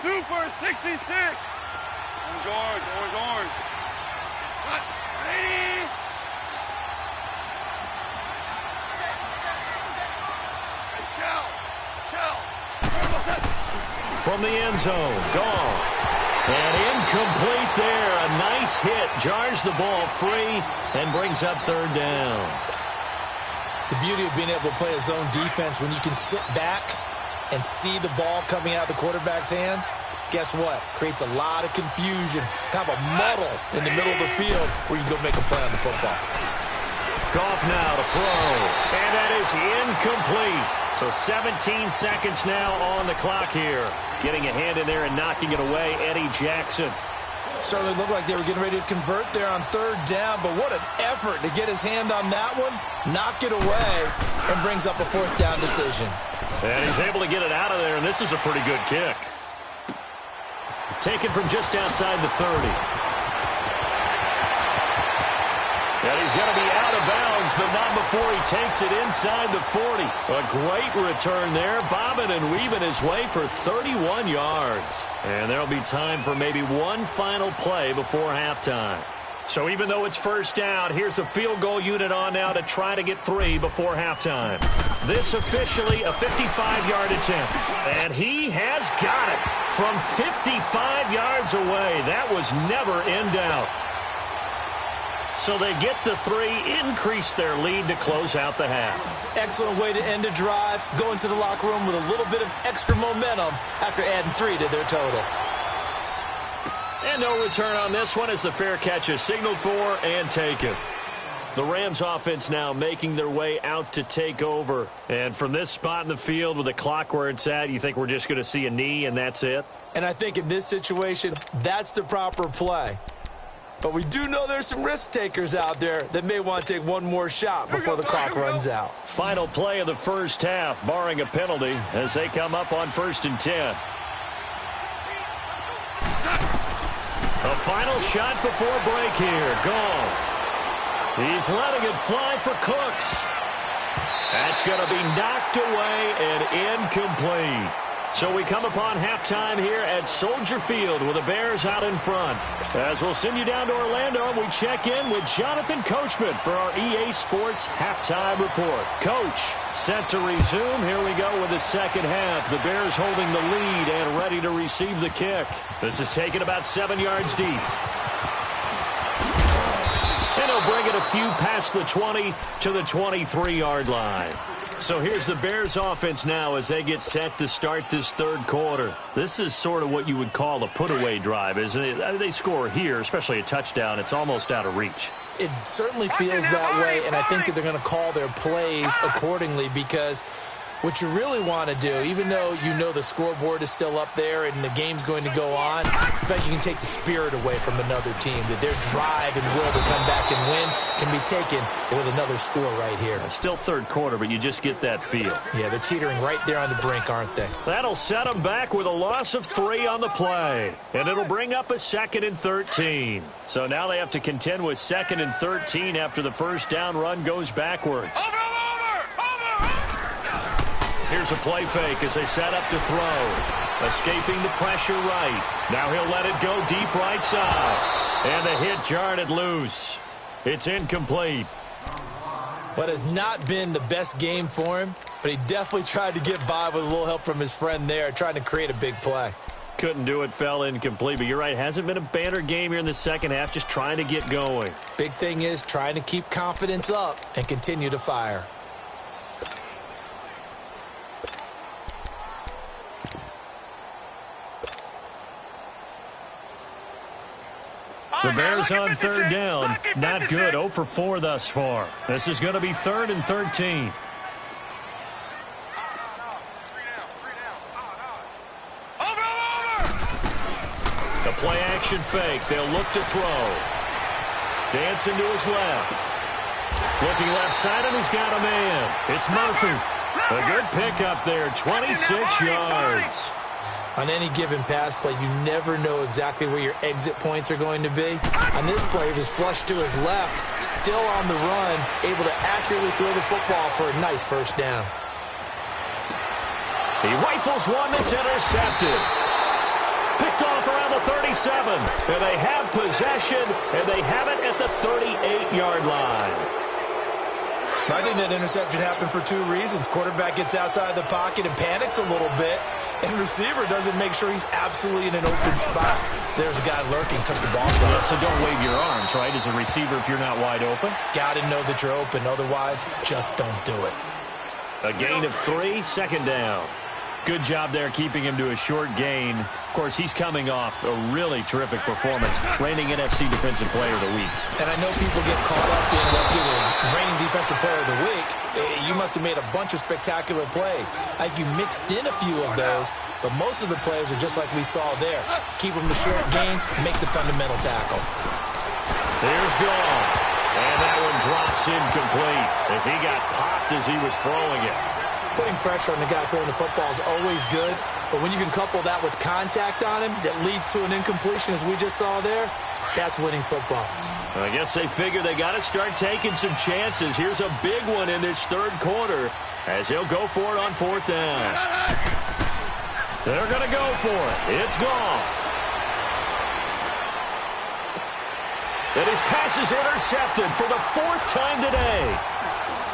Super 66. Orange, orange, orange. Cut. Ready. Shell. From the end zone, Goff. And incomplete there. A nice hit. Jars the ball free and brings up 3rd down. The beauty of being able to play a zone defense when you can sit back and see the ball coming out of the quarterback's hands, guess what? Creates a lot of confusion, kind of a muddle in the middle of the field where you can go make a play on the football. Goff now to throw, and that is incomplete. So 17 seconds now on the clock here. Getting a hand in there and knocking it away, Eddie Jackson. Certainly looked like they were getting ready to convert there on third down, but what an effort to get his hand on that one, knock it away, and brings up a fourth down decision. And he's able to get it out of there, and this is a pretty good kick. Taken from just outside the 30. And he's going to be out of bounds, but not before he takes it inside the 40. A great return there, bobbing and weaving his way for 31 yards. And there'll be time for maybe one final play before halftime. So even though it's first down, here's the field goal unit on now to try to get 3 before halftime. This officially a 55-yard attempt. And he has got it from 55 yards away. That was never in doubt. So they get the 3, increase their lead to close out the half. Excellent way to end a drive, go into the locker room with a little bit of extra momentum after adding 3 to their total. And no return on this one as the fair catch is signaled for and taken. The Rams offense now making their way out to take over. And from this spot in the field with the clock where it's at, you think we're just going to see a knee and that's it? And I think in this situation, that's the proper play. But we do know there's some risk takers out there that may want to take one more shot before the clock runs out. Final play of the first half, barring a penalty, as they come up on 1st and 10. A final shot before break here. Goff. He's letting it fly for Cooks. That's going to be knocked away and incomplete. So we come upon halftime here at Soldier Field with the Bears out in front. As we'll send you down to Orlando, and we check in with Jonathan Coachman for our EA Sports Halftime Report. Coach, set to resume. Here we go with the second half. The Bears holding the lead and ready to receive the kick. This is taken about 7 yards deep. And he'll bring it a few past the 20 to the 23-yard line. So here's the Bears offense now as they get set to start this third quarter. This is sort of what you would call a put-away drive, isn't it? I mean, they score here, especially a touchdown. It's almost out of reach. It certainly feels that way, and I think that they're going to call their plays accordingly because what you really want to do, even though you know the scoreboard is still up there and the game's going to go on, I bet you can take the spirit away from another team, that their drive and will to come back and win can be taken with another score right here. It's still third quarter, but you just get that feel. Yeah, they're teetering right there on the brink, aren't they? That'll set them back with a loss of 3 on the play, and it'll bring up a 2nd and 13. So now they have to contend with 2nd and 13 after the first down run goes backwards. Here's a play fake as they set up to throw. Escaping the pressure right. Now he'll let it go deep right side. And the hit jarred it loose. It's incomplete. What has not been the best game for him, but he definitely tried to get by with a little help from his friend there, trying to create a big play. Couldn't do it, fell incomplete. But you're right, hasn't been a banner game here in the second half, just trying to get going. Big thing is trying to keep confidence up and continue to fire. The Bears on third down. Not good. 0 for 4 thus far. This is going to be 3rd and 13. The play action fake. They'll look to throw. Dancing to his left. Looking left side, and he's got a man. It's Murphy. A good pickup there. 26 yards. On any given pass play, you never know exactly where your exit points are going to be. On this play, it was flushed to his left, still on the run, able to accurately throw the football for a nice first down. He rifles one that's intercepted. Picked off around the 37. And they have possession, and they have it at the 38-yard line. I think that interception happened for 2 reasons. Quarterback gets outside the pocket and panics a little bit. And receiver doesn't make sure he's absolutely in an open spot. So there's a guy lurking, took the ball from him. So don't wave your arms, right, as a receiver if you're not wide open. Got to know that you're open. Otherwise, just don't do it. A gain of 3, second down. Good job there keeping him to a short gain. Of course, he's coming off a really terrific performance, reigning NFC Defensive Player of the Week. And I know people get caught up in what you're the reigning Defensive Player of the Week. You must have made a bunch of spectacular plays. Like you mixed in a few of those, but most of the plays are just like we saw there. Keep them to short gains, make the fundamental tackle. Here's Gall. And that one drops incomplete as he got popped as he was throwing it. Putting pressure on the guy throwing the football is always good, but when you can couple that with contact on him that leads to an incompletion, as we just saw there, that's winning football. I guess they figure they got to start taking some chances. Here's a big one in this third quarter as he'll go for it on 4th down. They're going to go for it. It's gone. And his pass is intercepted for the 4th time today.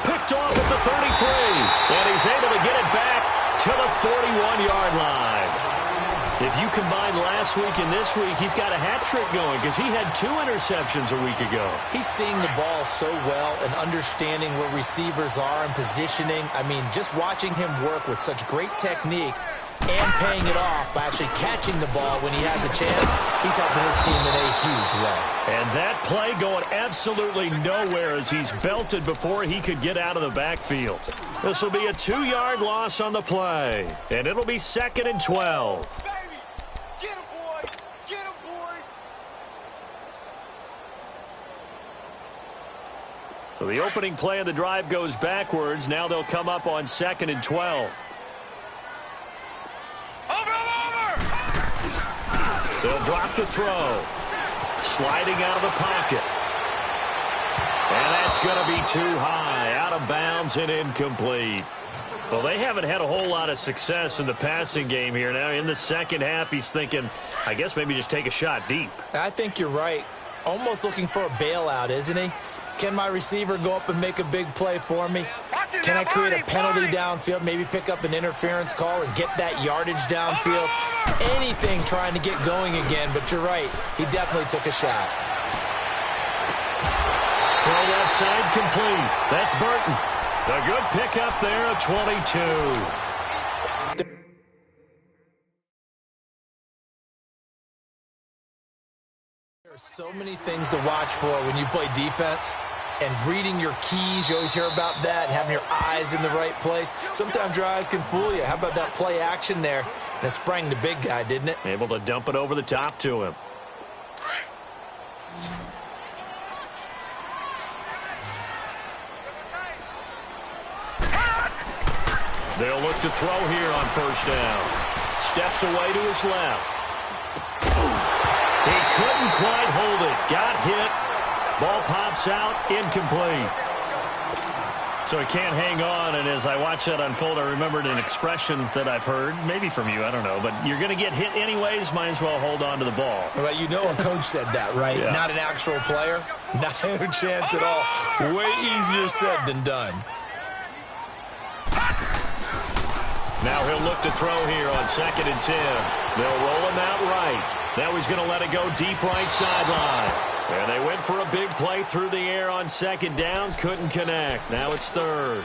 Picked off at the 33, and he's able to get it back to the 41-yard line. If you combine last week and this week, he's got a hat trick going because he had 2 interceptions a week ago. He's seeing the ball so well and understanding where receivers are and positioning. I mean, just watching him work with such great technique and paying it off by actually catching the ball when he has a chance, he's helping his team in a huge way. And that play going absolutely nowhere as he's belted before he could get out of the backfield. This will be a 2-yard loss on the play, and it'll be 2nd and 12. Get him, boy! Get him, boy! So the opening play of the drive goes backwards. Now they'll come up on 2nd and 12. They'll drop to throw. Sliding out of the pocket. And that's going to be too high. Out of bounds and incomplete. Well, they haven't had a whole lot of success in the passing game here. Now in the second half, he's thinking, I guess maybe just take a shot deep. I think you're right. Almost looking for a bailout, isn't he? Can my receiver go up and make a big play for me? Can I create a penalty downfield, maybe pick up an interference call and get that yardage downfield? Anything trying to get going again, but you're right. He definitely took a shot. Throw left side complete. That's Burton. A good pickup there at 22. There are so many things to watch for when you play defense. And reading your keys, you always hear about that, and having your eyes in the right place. Sometimes your eyes can fool you. How about that play action there? And it sprang the big guy, didn't it? Able to dump it over the top to him. They'll look to throw here on 1st down. Steps away to his left. He couldn't quite hold it. Got hit. Ball pops out, incomplete. So he can't hang on, and as I watch that unfold, I remembered an expression that I've heard, maybe from you, I don't know, but you're going to get hit anyways, might as well hold on to the ball. Well, you know a coach said that, right? Yeah. Not an actual player. Not a chance at all. Way easier said than done. Now he'll look to throw here on 2nd and 10. They'll roll him out right. Now he's going to let it go deep right sideline. And they went for a big play through the air on 2nd down. Couldn't connect. Now it's 3rd.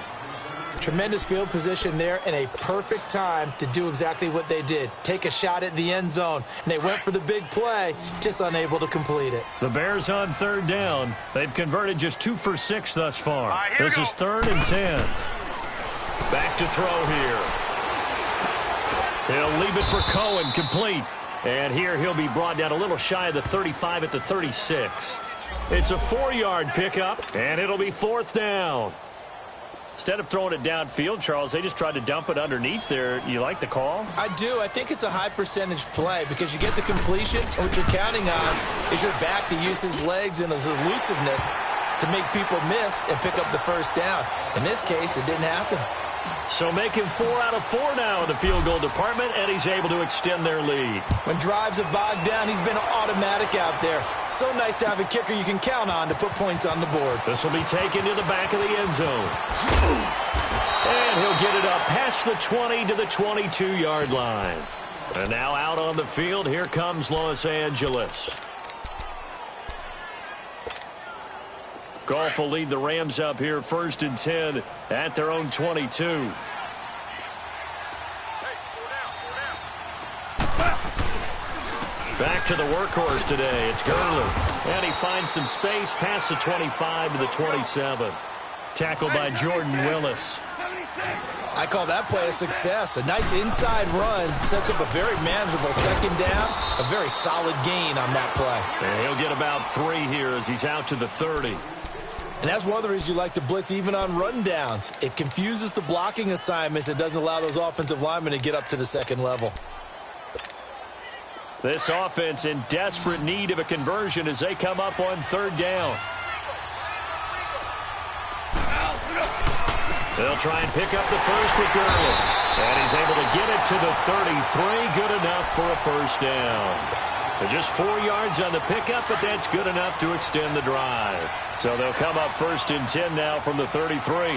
Tremendous field position there and a perfect time to do exactly what they did. Take a shot at the end zone. And they went for the big play, just unable to complete it. The Bears on 3rd down. They've converted just 2 for 6 thus far. This is 3rd and 10. Back to throw here. He'll leave it for Cohen, complete. And here he'll be brought down a little shy of the 35 at the 36. It's a 4-yard pickup, and it'll be 4th down. Instead of throwing it downfield, Charles, they just tried to dump it underneath there. You like the call? I do. I think it's a high-percentage play because you get the completion, and what you're counting on is your back to use his legs and his elusiveness to make people miss and pick up the 1st down. In this case, it didn't happen. So making 4 out of 4 now in the field goal department, and he's able to extend their lead. When drives are bogged down, he's been automatic out there. So nice to have a kicker you can count on to put points on the board. This will be taken to the back of the end zone. And he'll get it up past the 20 to the 22-yard line. And now out on the field, here comes Los Angeles. Goff will lead the Rams up here 1st and 10 at their own 22. Back to the workhorse today. It's Gurley. And he finds some space past the 25 to the 27. Tackled by Jordan Willis. I call that play a success. A nice inside run sets up a very manageable second down. A very solid gain on that play. And he'll get about 3 here as he's out to the 30. And that's one of the reasons you like to blitz even on run downs. It confuses the blocking assignments. It doesn't allow those offensive linemen to get up to the second level. This offense in desperate need of a conversion as they come up on 3rd down. They'll try and pick up the first with Gurley. And he's able to get it to the 33. Good enough for a 1st down. Just 4 yards on the pickup, but that's good enough to extend the drive. So they'll come up 1st and 10 now from the 33.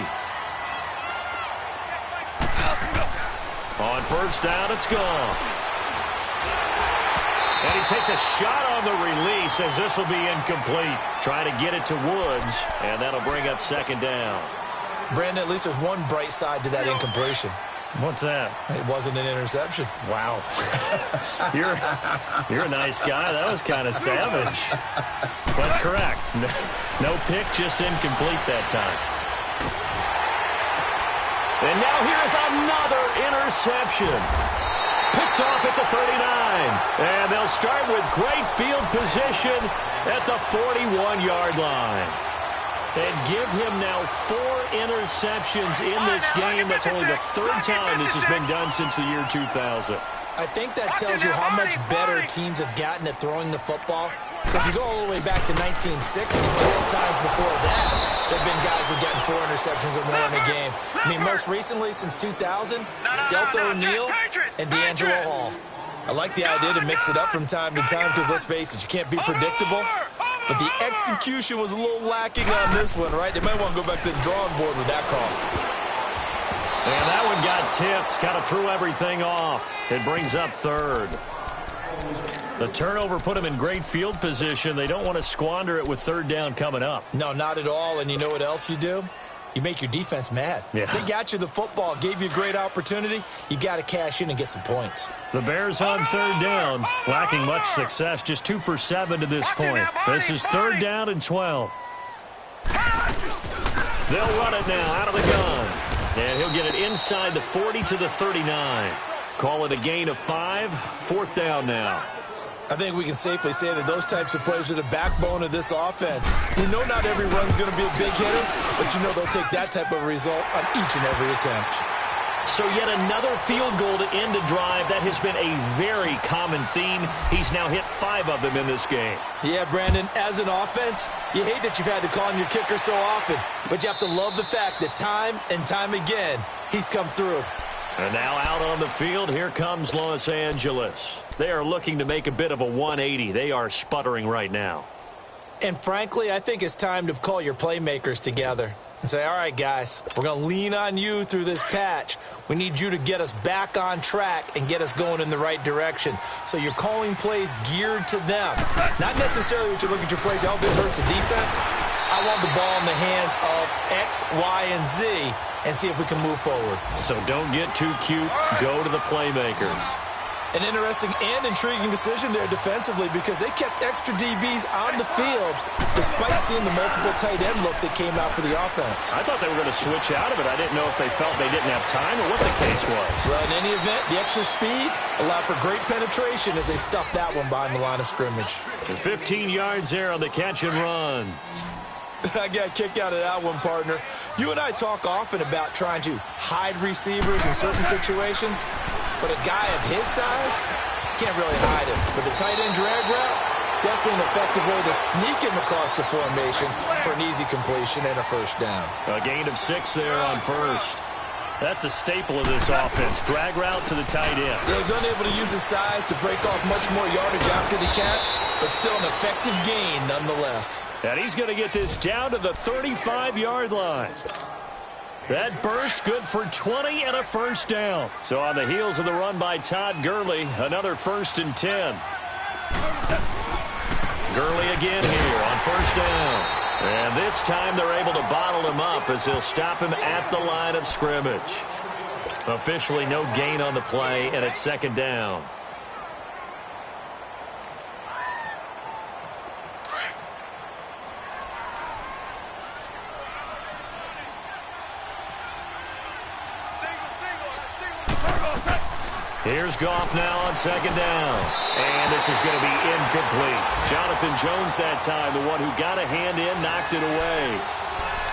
On 1st down, it's gone. And he takes a shot on the release as this will be incomplete. Try to get it to Woods, and that'll bring up 2nd down. Brandon, at least there's one bright side to that incompletion. What's that? It wasn't an interception. Wow. You're a nice guy. That was kind of savage. But correct. No pick, just incomplete that time. And now here's another interception. Picked off at the 39. And they'll start with great field position at the 41-yard line. And give him now 4 interceptions in this game. That's only the 3rd time this has been done since the year 2000. I think that tells you how much better teams have gotten at throwing the football. If you go all the way back to 1960, 12 times before that, there have been guys who are getting 4 interceptions or more in a game. I mean, most recently, since 2000, Delta O'Neal and D'Angelo Hall. I like the idea to mix it up from time to time because, let's face it, you can't be predictable. But the execution was a little lacking on this one, right? They might want to go back to the drawing board with that call. And that one got tipped. Kind of threw everything off. It brings up 3rd. The turnover put them in great field position. They don't want to squander it with 3rd down coming up. No, not at all. And you know what else you do? You make your defense mad. Yeah. They got you the football, gave you a great opportunity. You got to cash in and get some points. The Bears on 3rd down, lacking much success, just 2 for 7 to this point. This is 3rd down and 12. They'll run it now out of the gun. And he'll get it inside the 40 to the 39. Call it a gain of 5, 4th down now. I think we can safely say that those types of plays are the backbone of this offense. We know not every run's going to be a big hitter, but you know they'll take that type of result on each and every attempt. So yet another field goal to end a drive. That has been a very common theme. He's now hit 5 of them in this game. Yeah, Brandon, as an offense, you hate that you've had to call on your kicker so often, but you have to love the fact that time and time again, he's come through. And now out on the field, here comes Los Angeles. They are looking to make a bit of a 180. They are sputtering right now. And frankly, I think it's time to call your playmakers together and say, all right, guys, we're going to lean on you through this patch. We need you to get us back on track and get us going in the right direction. So you're calling plays geared to them. Not necessarily what you look at your plays, oh, this hurts the defense. I want the ball in the hands of X, Y, and Z and see if we can move forward. So don't get too cute. Go to the playmakers. An interesting and intriguing decision there defensively because they kept extra DBs on the field despite seeing the multiple tight end look that came out for the offense. I thought they were going to switch out of it. I didn't know if they felt they didn't have time or what the case was. Well, in any event, the extra speed allowed for great penetration as they stuffed that one behind the line of scrimmage. And 15 yards there on the catch and run. I got a kick out of that one, partner. You and I talk often about trying to hide receivers in certain situations, but a guy of his size can't really hide him. But the tight end drag route, definitely an effective way to sneak him across the formation for an easy completion and a 1st down. A gain of 6 there on 1st. That's a staple of this offense. Drag route to the tight end. Yeah, he's unable to use his size to break off much more yardage after the catch, but still an effective gain nonetheless. And he's going to get this down to the 35-yard line. That burst good for 20 and a first down. So on the heels of the run by Todd Gurley, another 1st and 10. Gurley again here on first down. And this time they're able to bottle him up as they'll stop him at the line of scrimmage. Officially no gain on the play, and it's 2nd down. Here's Goff now on 2nd down. And this is going to be incomplete. Jonathan Jones that time, the one who got a hand in, knocked it away.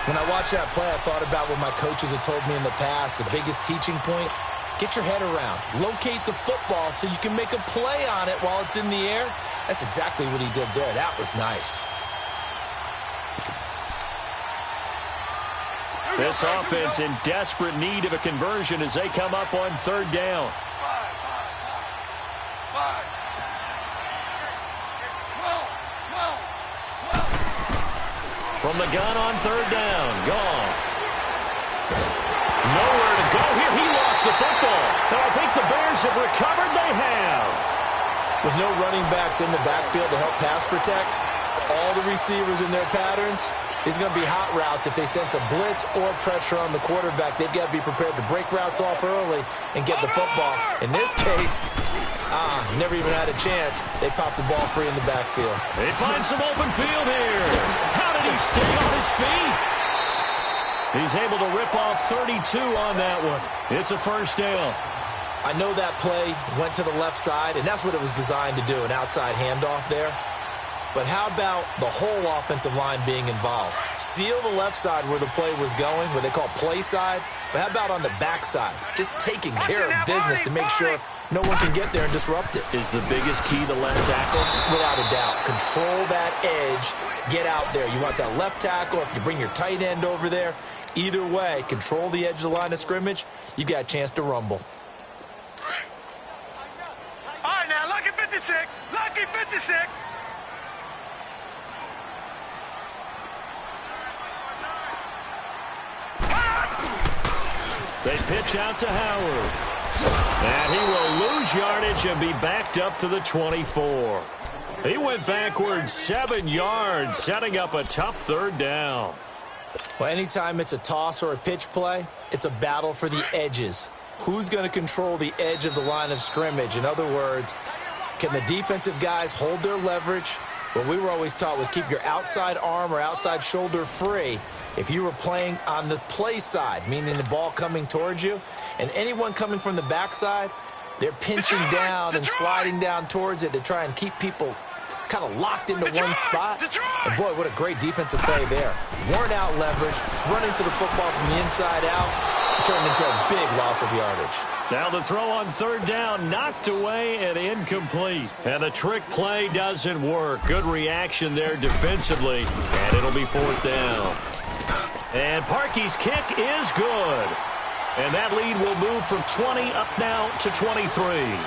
When I watched that play, I thought about what my coaches had told me in the past. The biggest teaching point, get your head around. Locate the football so you can make a play on it while it's in the air. That's exactly what he did there. That was nice. This offense in desperate need of a conversion as they come up on 3rd down. From the gun on 3rd down, Goff. Nowhere to go here. He lost the football. And I think the Bears have recovered. They have. With no running backs in the backfield to help pass protect, all the receivers in their patterns, it's going to be hot routes. If they sense a blitz or pressure on the quarterback, they've got to be prepared to break routes off early and get the football. In this case, never even had a chance. They popped the ball free in the backfield. They find some open field here. How did he stay on his feet? He's able to rip off 32 on that one. It's a 1st down. I know that play went to the left side, and that's what it was designed to do, an outside handoff there. But how about the whole offensive line being involved? Seal the left side where the play was going, what they call play side. But how about on the back side? Just taking care of business to make sure no one can get there and disrupt it. Is the biggest key the left tackle? Without a doubt. Control that edge. Get out there. You want that left tackle. If you bring your tight end over there, either way, control the edge of the line of scrimmage, you got a chance to rumble. All right, now, lucky 56. Lucky 56. They pitch out to Howard. And he will lose yardage and be backed up to the 24. He went backwards 7 yards, setting up a tough 3rd down. Well, anytime it's a toss or a pitch play, it's a battle for the edges. Who's going to control the edge of the line of scrimmage? In other words, can the defensive guys hold their leverage? What we were always taught was keep your outside arm or outside shoulder free if you were playing on the play side, meaning the ball coming towards you. And anyone coming from the backside, they're pinching down and sliding down towards it to try and keep people kind of locked into one spot. And boy, what a great defensive play there. Worn out leverage, running to the football from the inside out, turned into a big loss of yardage. Now the throw on 3rd down, knocked away and incomplete. And the trick play doesn't work. Good reaction there defensively, and it'll be 4th down. And Parkey's kick is good. And that lead will move from 20 up now to 23.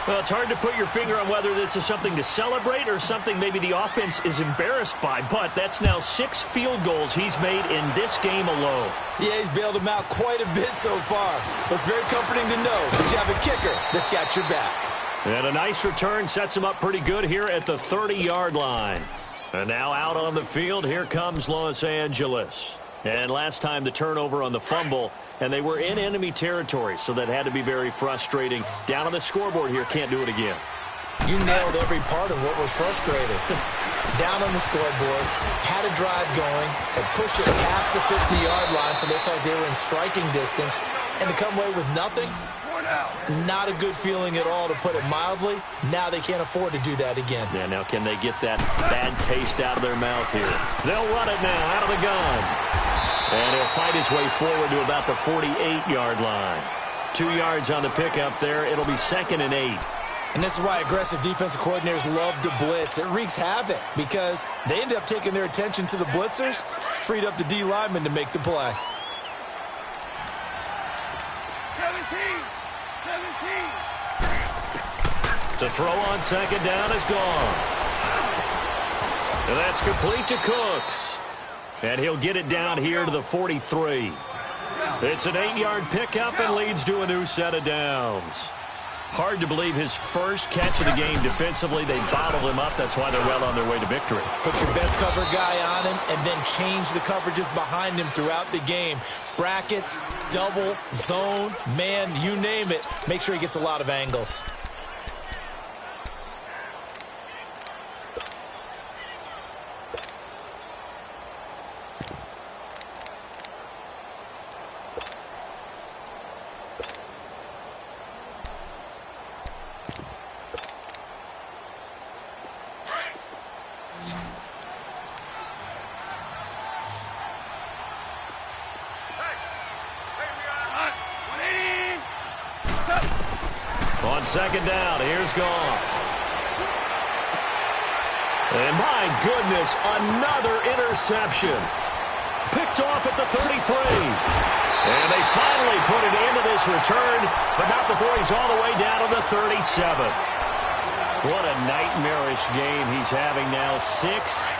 Well, it's hard to put your finger on whether this is something to celebrate or something maybe the offense is embarrassed by, but that's now 6 field goals he's made in this game alone. Yeah, he's bailed them out quite a bit so far, but it's very comforting to know that you have a kicker that's got your back. And a nice return sets him up pretty good here at the 30-yard line. And now out on the field, here comes Los Angeles. And last time the turnover on the fumble, and they were in enemy territory, so that had to be very frustrating. Down on the scoreboard here, can't do it again. You nailed every part of what was frustrating. Down on the scoreboard, had a drive going, and pushed it past the 50-yard line so they felt they were in striking distance, and to come away with nothing, not a good feeling at all, to put it mildly. Now they can't afford to do that again. Yeah, now can they get that bad taste out of their mouth here? They'll run it now out of the gun. And he'll fight his way forward to about the 48-yard line. 2 yards on the pickup there. It'll be 2nd and 8. And this is why aggressive defensive coordinators love to blitz. It wreaks havoc because they end up taking their attention to the blitzers, freed up the D lineman to make the play. 17. To throw on 2nd down is gone. And that's complete to Cooks. And he'll get it down here to the 43. It's an 8-yard pickup and leads to a new set of downs. Hard to believe his first catch of the game defensively. They bottled him up. That's why they're well on their way to victory. Put your best cover guy on him and then change the coverages behind him throughout the game. Brackets, double, zone, man, you name it. Make sure he gets a lot of angles. On second down, here's Goff. And my goodness, another interception. Picked off at the 33. And they finally put an end to this return, but not before he's all the way down to the 37. What a nightmarish game he's having now. 6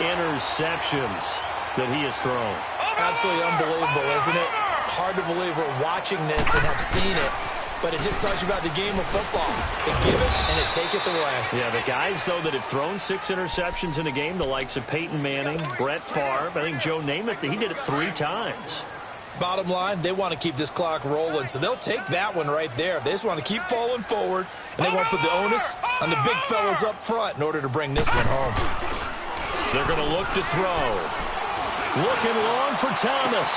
interceptions that he has thrown. Absolutely unbelievable, isn't it? Hard to believe we're watching this and have seen it. But it just tells you about the game of football. It giveth and it taketh away. Yeah, the guys, though, that have thrown 6 interceptions in a game, the likes of Peyton Manning, Brett Favre, I think Joe Namath, he did it 3 times. Bottom line, they want to keep this clock rolling, so they'll take that one right there. They just want to keep falling forward, and they won't put the onus on the big fellas up front in order to bring this one home. They're going to look to throw. Looking long for Thomas.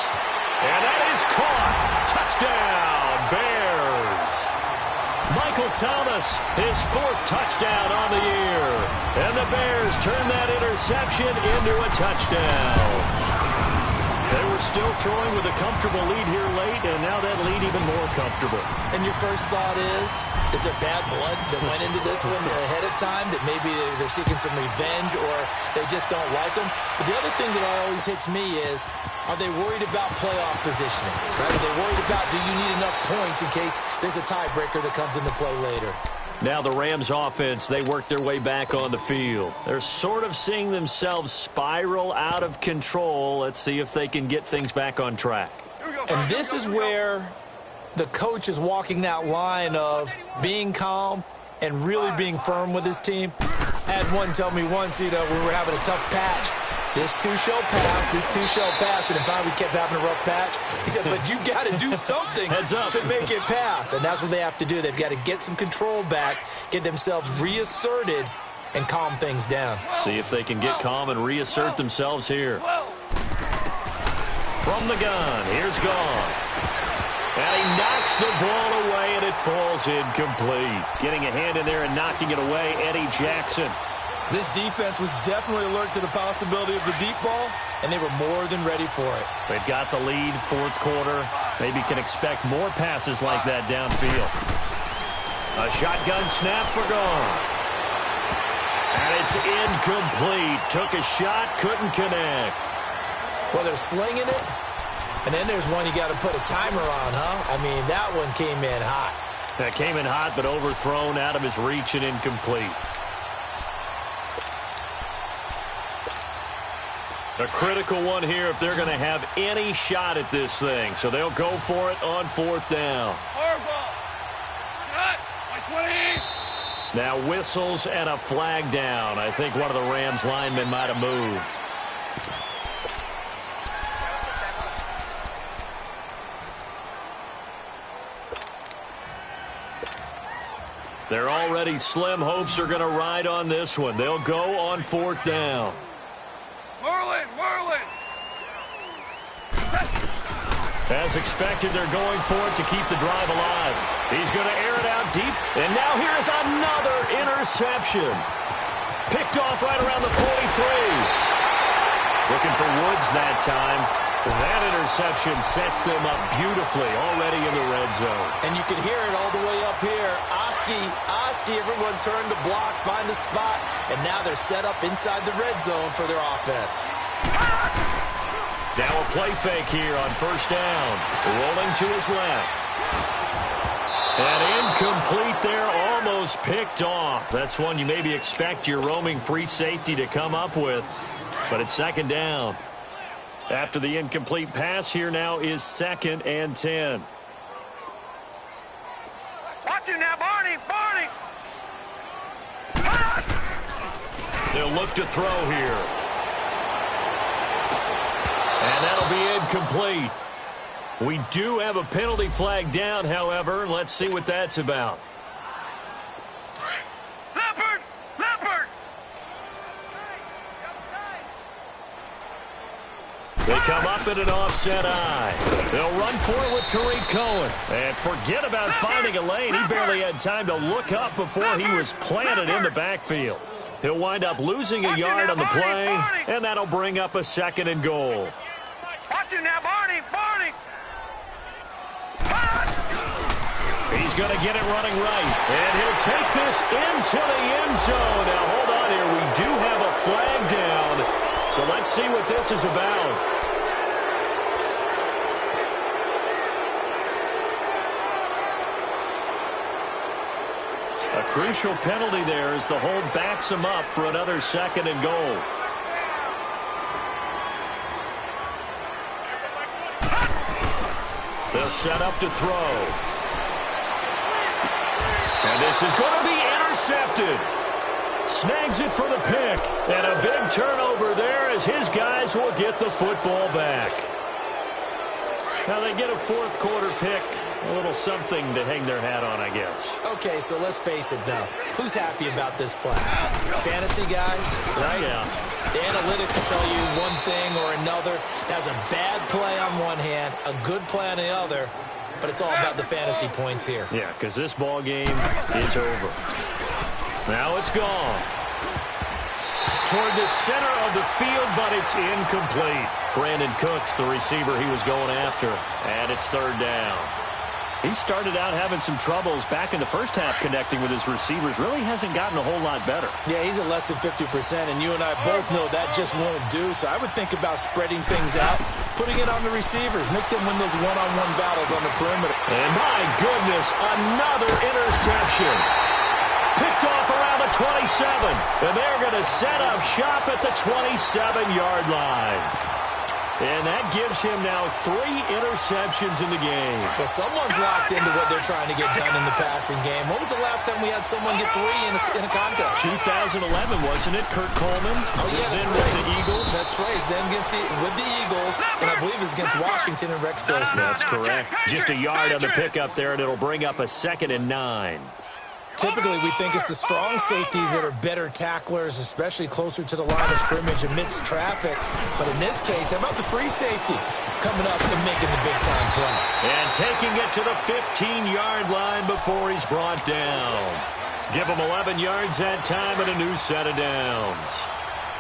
And that is caught. Touchdown, Bears. Michael Thomas, his 4th touchdown on the year. And the Bears turn that interception into a touchdown. They were still throwing with a comfortable lead here late, and now that lead even more comfortable. And your first thought is there bad blood that went into this one ahead of time, that maybe they're seeking some revenge or they just don't like them? But the other thing that always hits me is, are they worried about playoff positioning? Right? Are they worried about, do you need enough points in case there's a tiebreaker that comes into play later? Now the Rams offense, they work their way back on the field. They're sort of seeing themselves spiral out of control. Let's see if they can get things back on track. And this is where the coach is walking that line of being calm and really being firm with his team. I had one tell me once, we were having a tough patch. This too shall pass, this too shall pass. And finally we kept having a rough patch. He said, but you got to do something to make it pass. And that's what they have to do. They've got to get some control back, get themselves reasserted, and calm things down. See if they can get calm and reassert themselves here. From the gun, here's Goff. And he knocks the ball away, and it falls incomplete. Getting a hand in there and knocking it away, Eddie Jackson. This defense was definitely alert to the possibility of the deep ball, and they were more than ready for it. They've got the lead, 4th quarter. Maybe can expect more passes like that downfield. A shotgun snap for Goff. And it's incomplete. Took a shot, couldn't connect. Well, they're slinging it, and then there's one you got to put a timer on, huh? I mean, that one came in hot. That came in hot, but overthrown, out of his reach and incomplete. A critical one here if they're going to have any shot at this thing. So they'll go for it on 4th down. Now whistles and a flag down. I think one of the Rams linemen might have moved. They're already slim. Hopes are going to ride on this one. They'll go on 4th down. Merlin! As expected, they're going for it to keep the drive alive. He's going to air it out deep. And now here's another interception. Picked off right around the 43. Looking for Woods that time. That interception sets them up beautifully already in the red zone. And you can hear it all the way up here. Oski, everyone turned to block, find a spot, and now they're set up inside the red zone for their offense. Now a play fake here on 1st down. Rolling to his left. And incomplete there, almost picked off. That's one you maybe expect your roaming free safety to come up with. But it's 2nd down. After the incomplete pass, here now is 2nd and 10. Watch it now, Barney! Barney! They'll look to throw here. And that'll be incomplete. We do have a penalty flag down, however. Let's see what that's about. Leopard! Leopard! They come up in an offset eye. They'll run for it with Tariq Cohen. And forget about finding a lane. He barely had time to look up before he was planted in the backfield. He'll wind up losing a yard on the play, and that'll bring up a 2nd and goal. Watch it now, Barney! Barney! He's going to get it running right, and he'll take this into the end zone. Now, hold on here. We do have a flag down, so let's see what this is about. A crucial penalty there as the hold backs him up for another 2nd and goal. They'll set up to throw. And this is going to be intercepted. Snags it for the pick. And a big turnover there as his guys will get the football back. Now they get a 4th quarter pick. A little something to hang their hat on, I guess. Okay, so let's face it, though. Who's happy about this play? Fantasy guys, right? Yeah. The analytics will tell you one thing or another. That's a bad play on one hand, a good play on the other, but it's all about the fantasy points here. Yeah, because this ball game is over. Now it's gone. Toward the center of the field, but it's incomplete. Brandon Cooks, the receiver he was going after, and it's 3rd down. He started out having some troubles back in the first half connecting with his receivers. Really hasn't gotten a whole lot better. Yeah, he's at less than 50%, and you and I both know that just won't do. So I would think about spreading things out, putting it on the receivers, make them win those one-on-one battles on the perimeter. And my goodness, another interception. Picked off around the 27, and they're going to set up shop at the 27-yard line. And that gives him now 3 interceptions in the game. Well, someone's locked into what they're trying to get done in the passing game. When was the last time we had someone get 3 in a contest? 2011, wasn't it? Kurt Coleman. Oh, yeah, then right. with the Eagles. That's right. He's then with the Eagles, and I believe it's against Washington and Rex Grossman. That's correct. Just a yard on the pickup there, and it'll bring up a 2nd and 9. Typically, we think it's the strong safeties that are better tacklers, especially closer to the line of scrimmage amidst traffic. But in this case, how about the free safety coming up and making the big-time play? And taking it to the 15-yard line before he's brought down. Give him 11 yards that time and a new set of downs.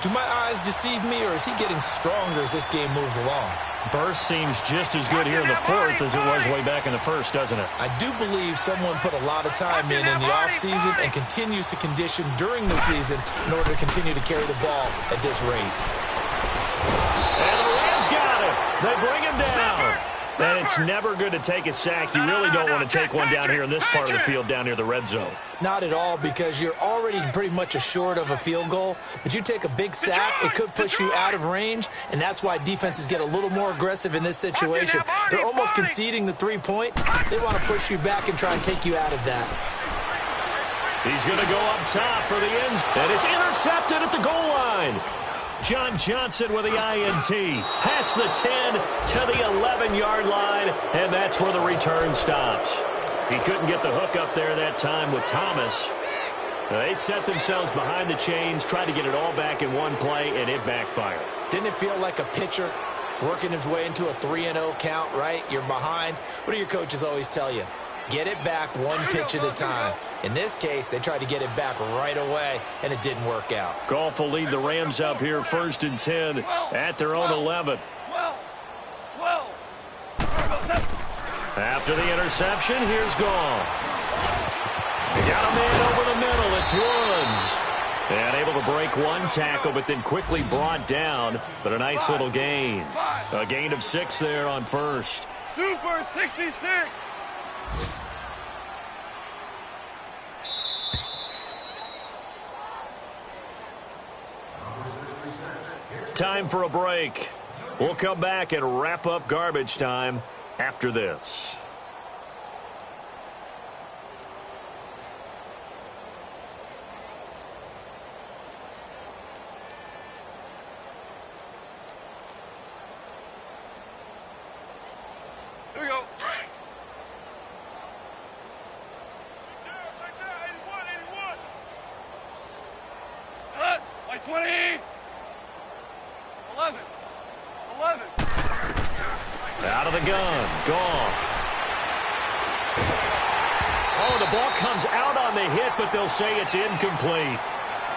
Do my eyes deceive me, or is he getting stronger as this game moves along? Burst seems just as good here in the 4th as it was way back in the 1st, doesn't it? I do believe someone put a lot of time in the offseason and continues to condition during the season in order to continue to carry the ball at this rate. And the Rams got him. They bring him down. And it's never good to take a sack. You really don't want to take one down here in this part of the field, down near the red zone. Not at all, because you're already pretty much assured of a field goal. But you take a big sack, it could push you out of range, and that's why defenses get a little more aggressive in this situation. They're almost conceding the 3 points. They want to push you back and try and take you out of that. He's going to go up top for the ends, and it's intercepted at the goal line. John Johnson with the INT. Past the 10 to the 11-yard line, and that's where the return stops. He couldn't get the hook up there that time with Thomas. They set themselves behind the chains, tried to get it all back in one play, and it backfired. Didn't it feel like a pitcher working his way into a 3-0 count, right? You're behind. What do your coaches always tell you? Get it back one pitch at a time. In this case, they tried to get it back right away, and it didn't work out. Goff will lead the Rams up here 1st and 10 at their own 11. After the interception, here's Goff. They got a man over the middle. It's Woods. And able to break one tackle, but then quickly brought down. But a nice little gain. A gain of 6 there on 1st. Super 66. Time for a break. We'll come back and wrap up garbage time after this. Here we go. Like 20. 11. 11. Out of the gun. Goff. Oh, the ball comes out on the hit, but they'll say it's incomplete.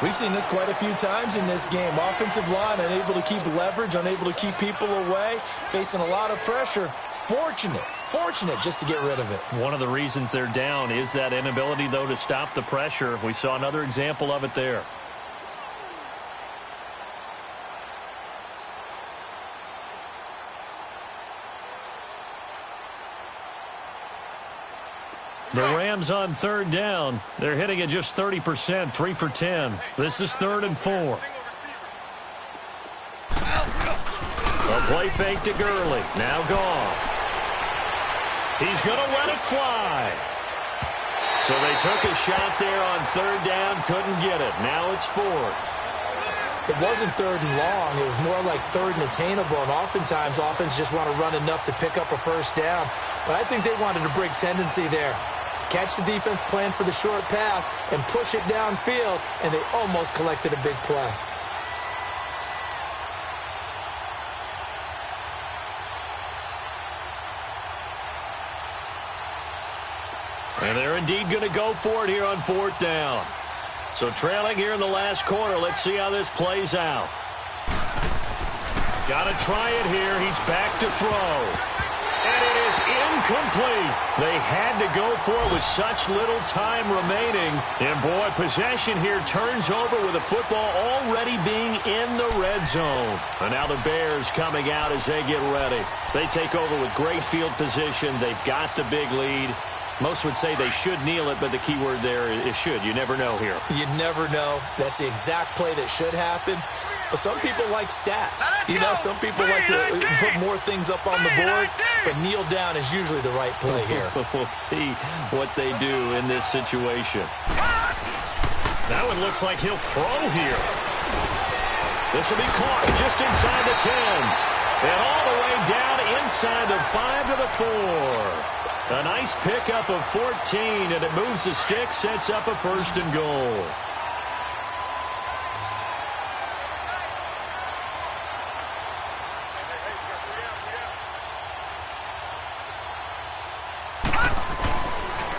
We've seen this quite a few times in this game. Offensive line unable to keep leverage, unable to keep people away, facing a lot of pressure. Fortunate just to get rid of it. One of the reasons they're down is that inability, though, to stop the pressure. We saw another example of it there. The Rams on third down. They're hitting at just 30%, 3 for 10. This is 3rd and 4. A play fake to Gurley. Now Goff. He's going to let it fly. So they took a shot there on third down, couldn't get it. Now it's 4th. It wasn't 3rd and long. It was more like 3rd and attainable, and oftentimes offense just want to run enough to pick up a first down. But I think they wanted a break tendency there. Catch the defense plan for the short pass and push it downfield, and they almost collected a big play. And they're indeed going to go for it here on 4th down. So trailing here in the last quarter. Let's see how this plays out. Got to try it here. He's back to throw. And it is incomplete. They had to go for it with such little time remaining. And, boy, possession here turns over with the football already being in the red zone. And now the Bears coming out as they get ready. They take over with great field position. They've got the big lead. Most would say they should kneel it, but the key word there is should. You never know here. You never know. That's the exact play that should happen. But some people like stats. You know, some people like to put more things up on the board, but kneel down is usually the right play here. We'll see what they do in this situation. That one looks like he'll throw here. This will be caught just inside the 10. And all the way down inside the 5 to the 4. A nice pickup of 14, and it moves the stick, sets up a 1st and goal.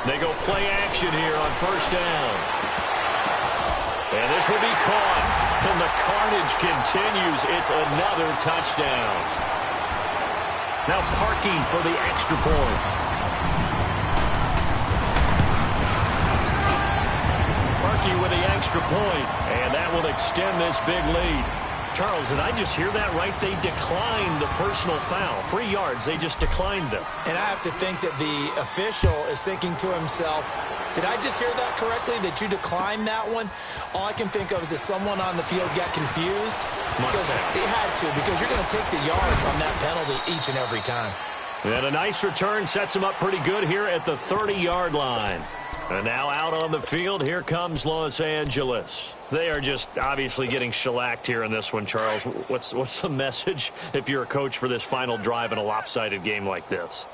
They go play action here on 1st down. And this will be caught. And the carnage continues. It's another touchdown. Now Parkey for the extra point. Parkey with the extra point. And that will extend this big lead. Charles, did I just hear that right? They declined the personal foul. 3 yards, they just declined them. And I have to think that the official is thinking to himself, did I just hear that correctly, that you declined that one? All I can think of is that someone on the field got confused. Because they had to, because you're going to take the yards on that penalty each and every time. And a nice return sets them up pretty good here at the 30-yard line. And now out on the field, here comes Los Angeles. They are just obviously getting shellacked here in this one, Charles. What's the message if you're a coach for this final drive in a lopsided game like this?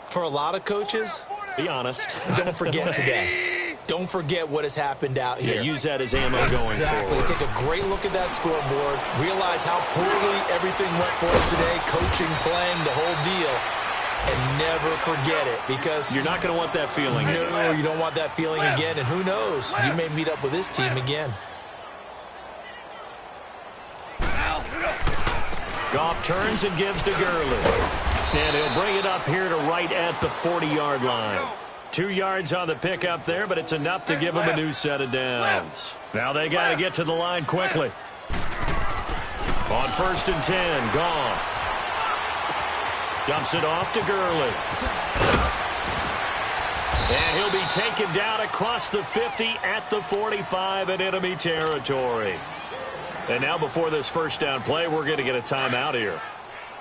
For a lot of coaches, be honest. Don't forget today. Don't forget what has happened out here. Yeah, use that as ammo going forward. Exactly. Take a great look at that scoreboard. Realize how poorly everything went for us today. Coaching, playing, the whole deal. And never forget it, because you're not going to want that feeling. No, you don't want that feeling again. And who knows? You may meet up with this team again. Goff turns and gives to Gurley. And he'll bring it up here to right at the 40-yard line. 2 yards on the pickup there, but it's enough to give him a new set of downs. Now they got to get to the line quickly. On 1st and 10, Goff. Dumps it off to Gurley. And he'll be taken down across the 50 at the 45 in enemy territory. And now before this 1st down play, we're going to get a timeout here.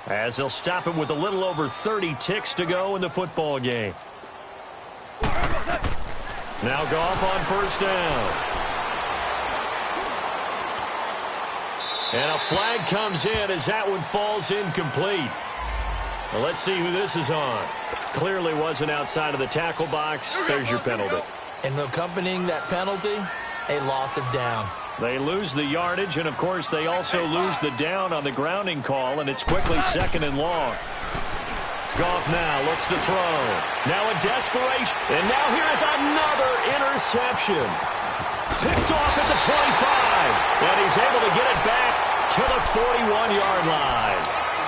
as they'll stop it with a little over 30 ticks to go in the football game. Now Goff on first down. And a flag comes in as that one falls incomplete. Well, let's see who this is on. Clearly wasn't outside of the tackle box. There's your penalty. And accompanying that penalty, a loss of down. They lose the yardage, and, of course, they also lose the down on the grounding call, and it's quickly 2nd and long. Goff now looks to throw. Now a desperation. And now here is another interception. Picked off at the 25. And he's able to get it back to the 41-yard line.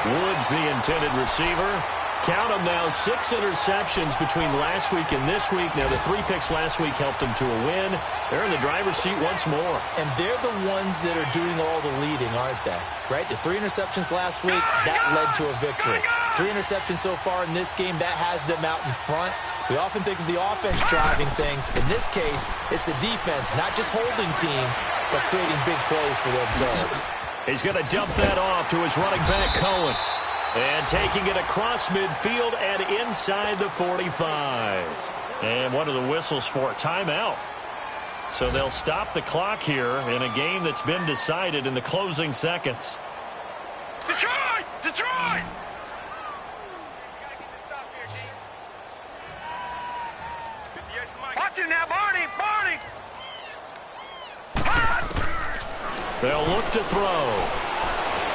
Woods, the intended receiver. Count them now, 6 interceptions between last week and this week. Now, the 3 picks last week helped them to a win. They're in the driver's seat once more. And they're the ones that are doing all the leading, aren't they? Right? The 3 interceptions last week, that led to a victory. 3 interceptions so far in this game, that has them out in front. We often think of the offense driving things. In this case, it's the defense, not just holding teams, but creating big plays for themselves. He's going to dump that off to his running back, Cohen. And taking it across midfield and inside the 45. And what are the whistles for? Timeout. So they'll stop the clock here in a game that's been decided in the closing seconds. Detroit! Detroit! Watch it now, Barney! Barney! They'll look to throw.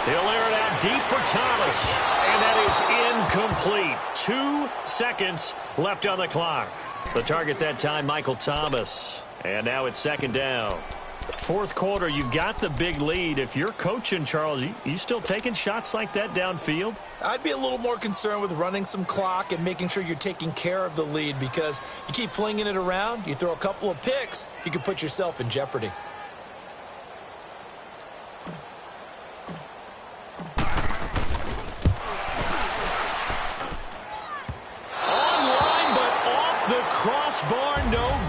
He'll air it out deep for Thomas. And that is incomplete. 2 seconds left on the clock. The target that time, Michael Thomas. And now it's 2nd down. 4th quarter, you've got the big lead. If you're coaching, Charles, you still taking shots like that downfield? I'd be a little more concerned with running some clock and making sure you're taking care of the lead, because you keep flinging it around, you throw a couple of picks, you can put yourself in jeopardy. Crossbar, no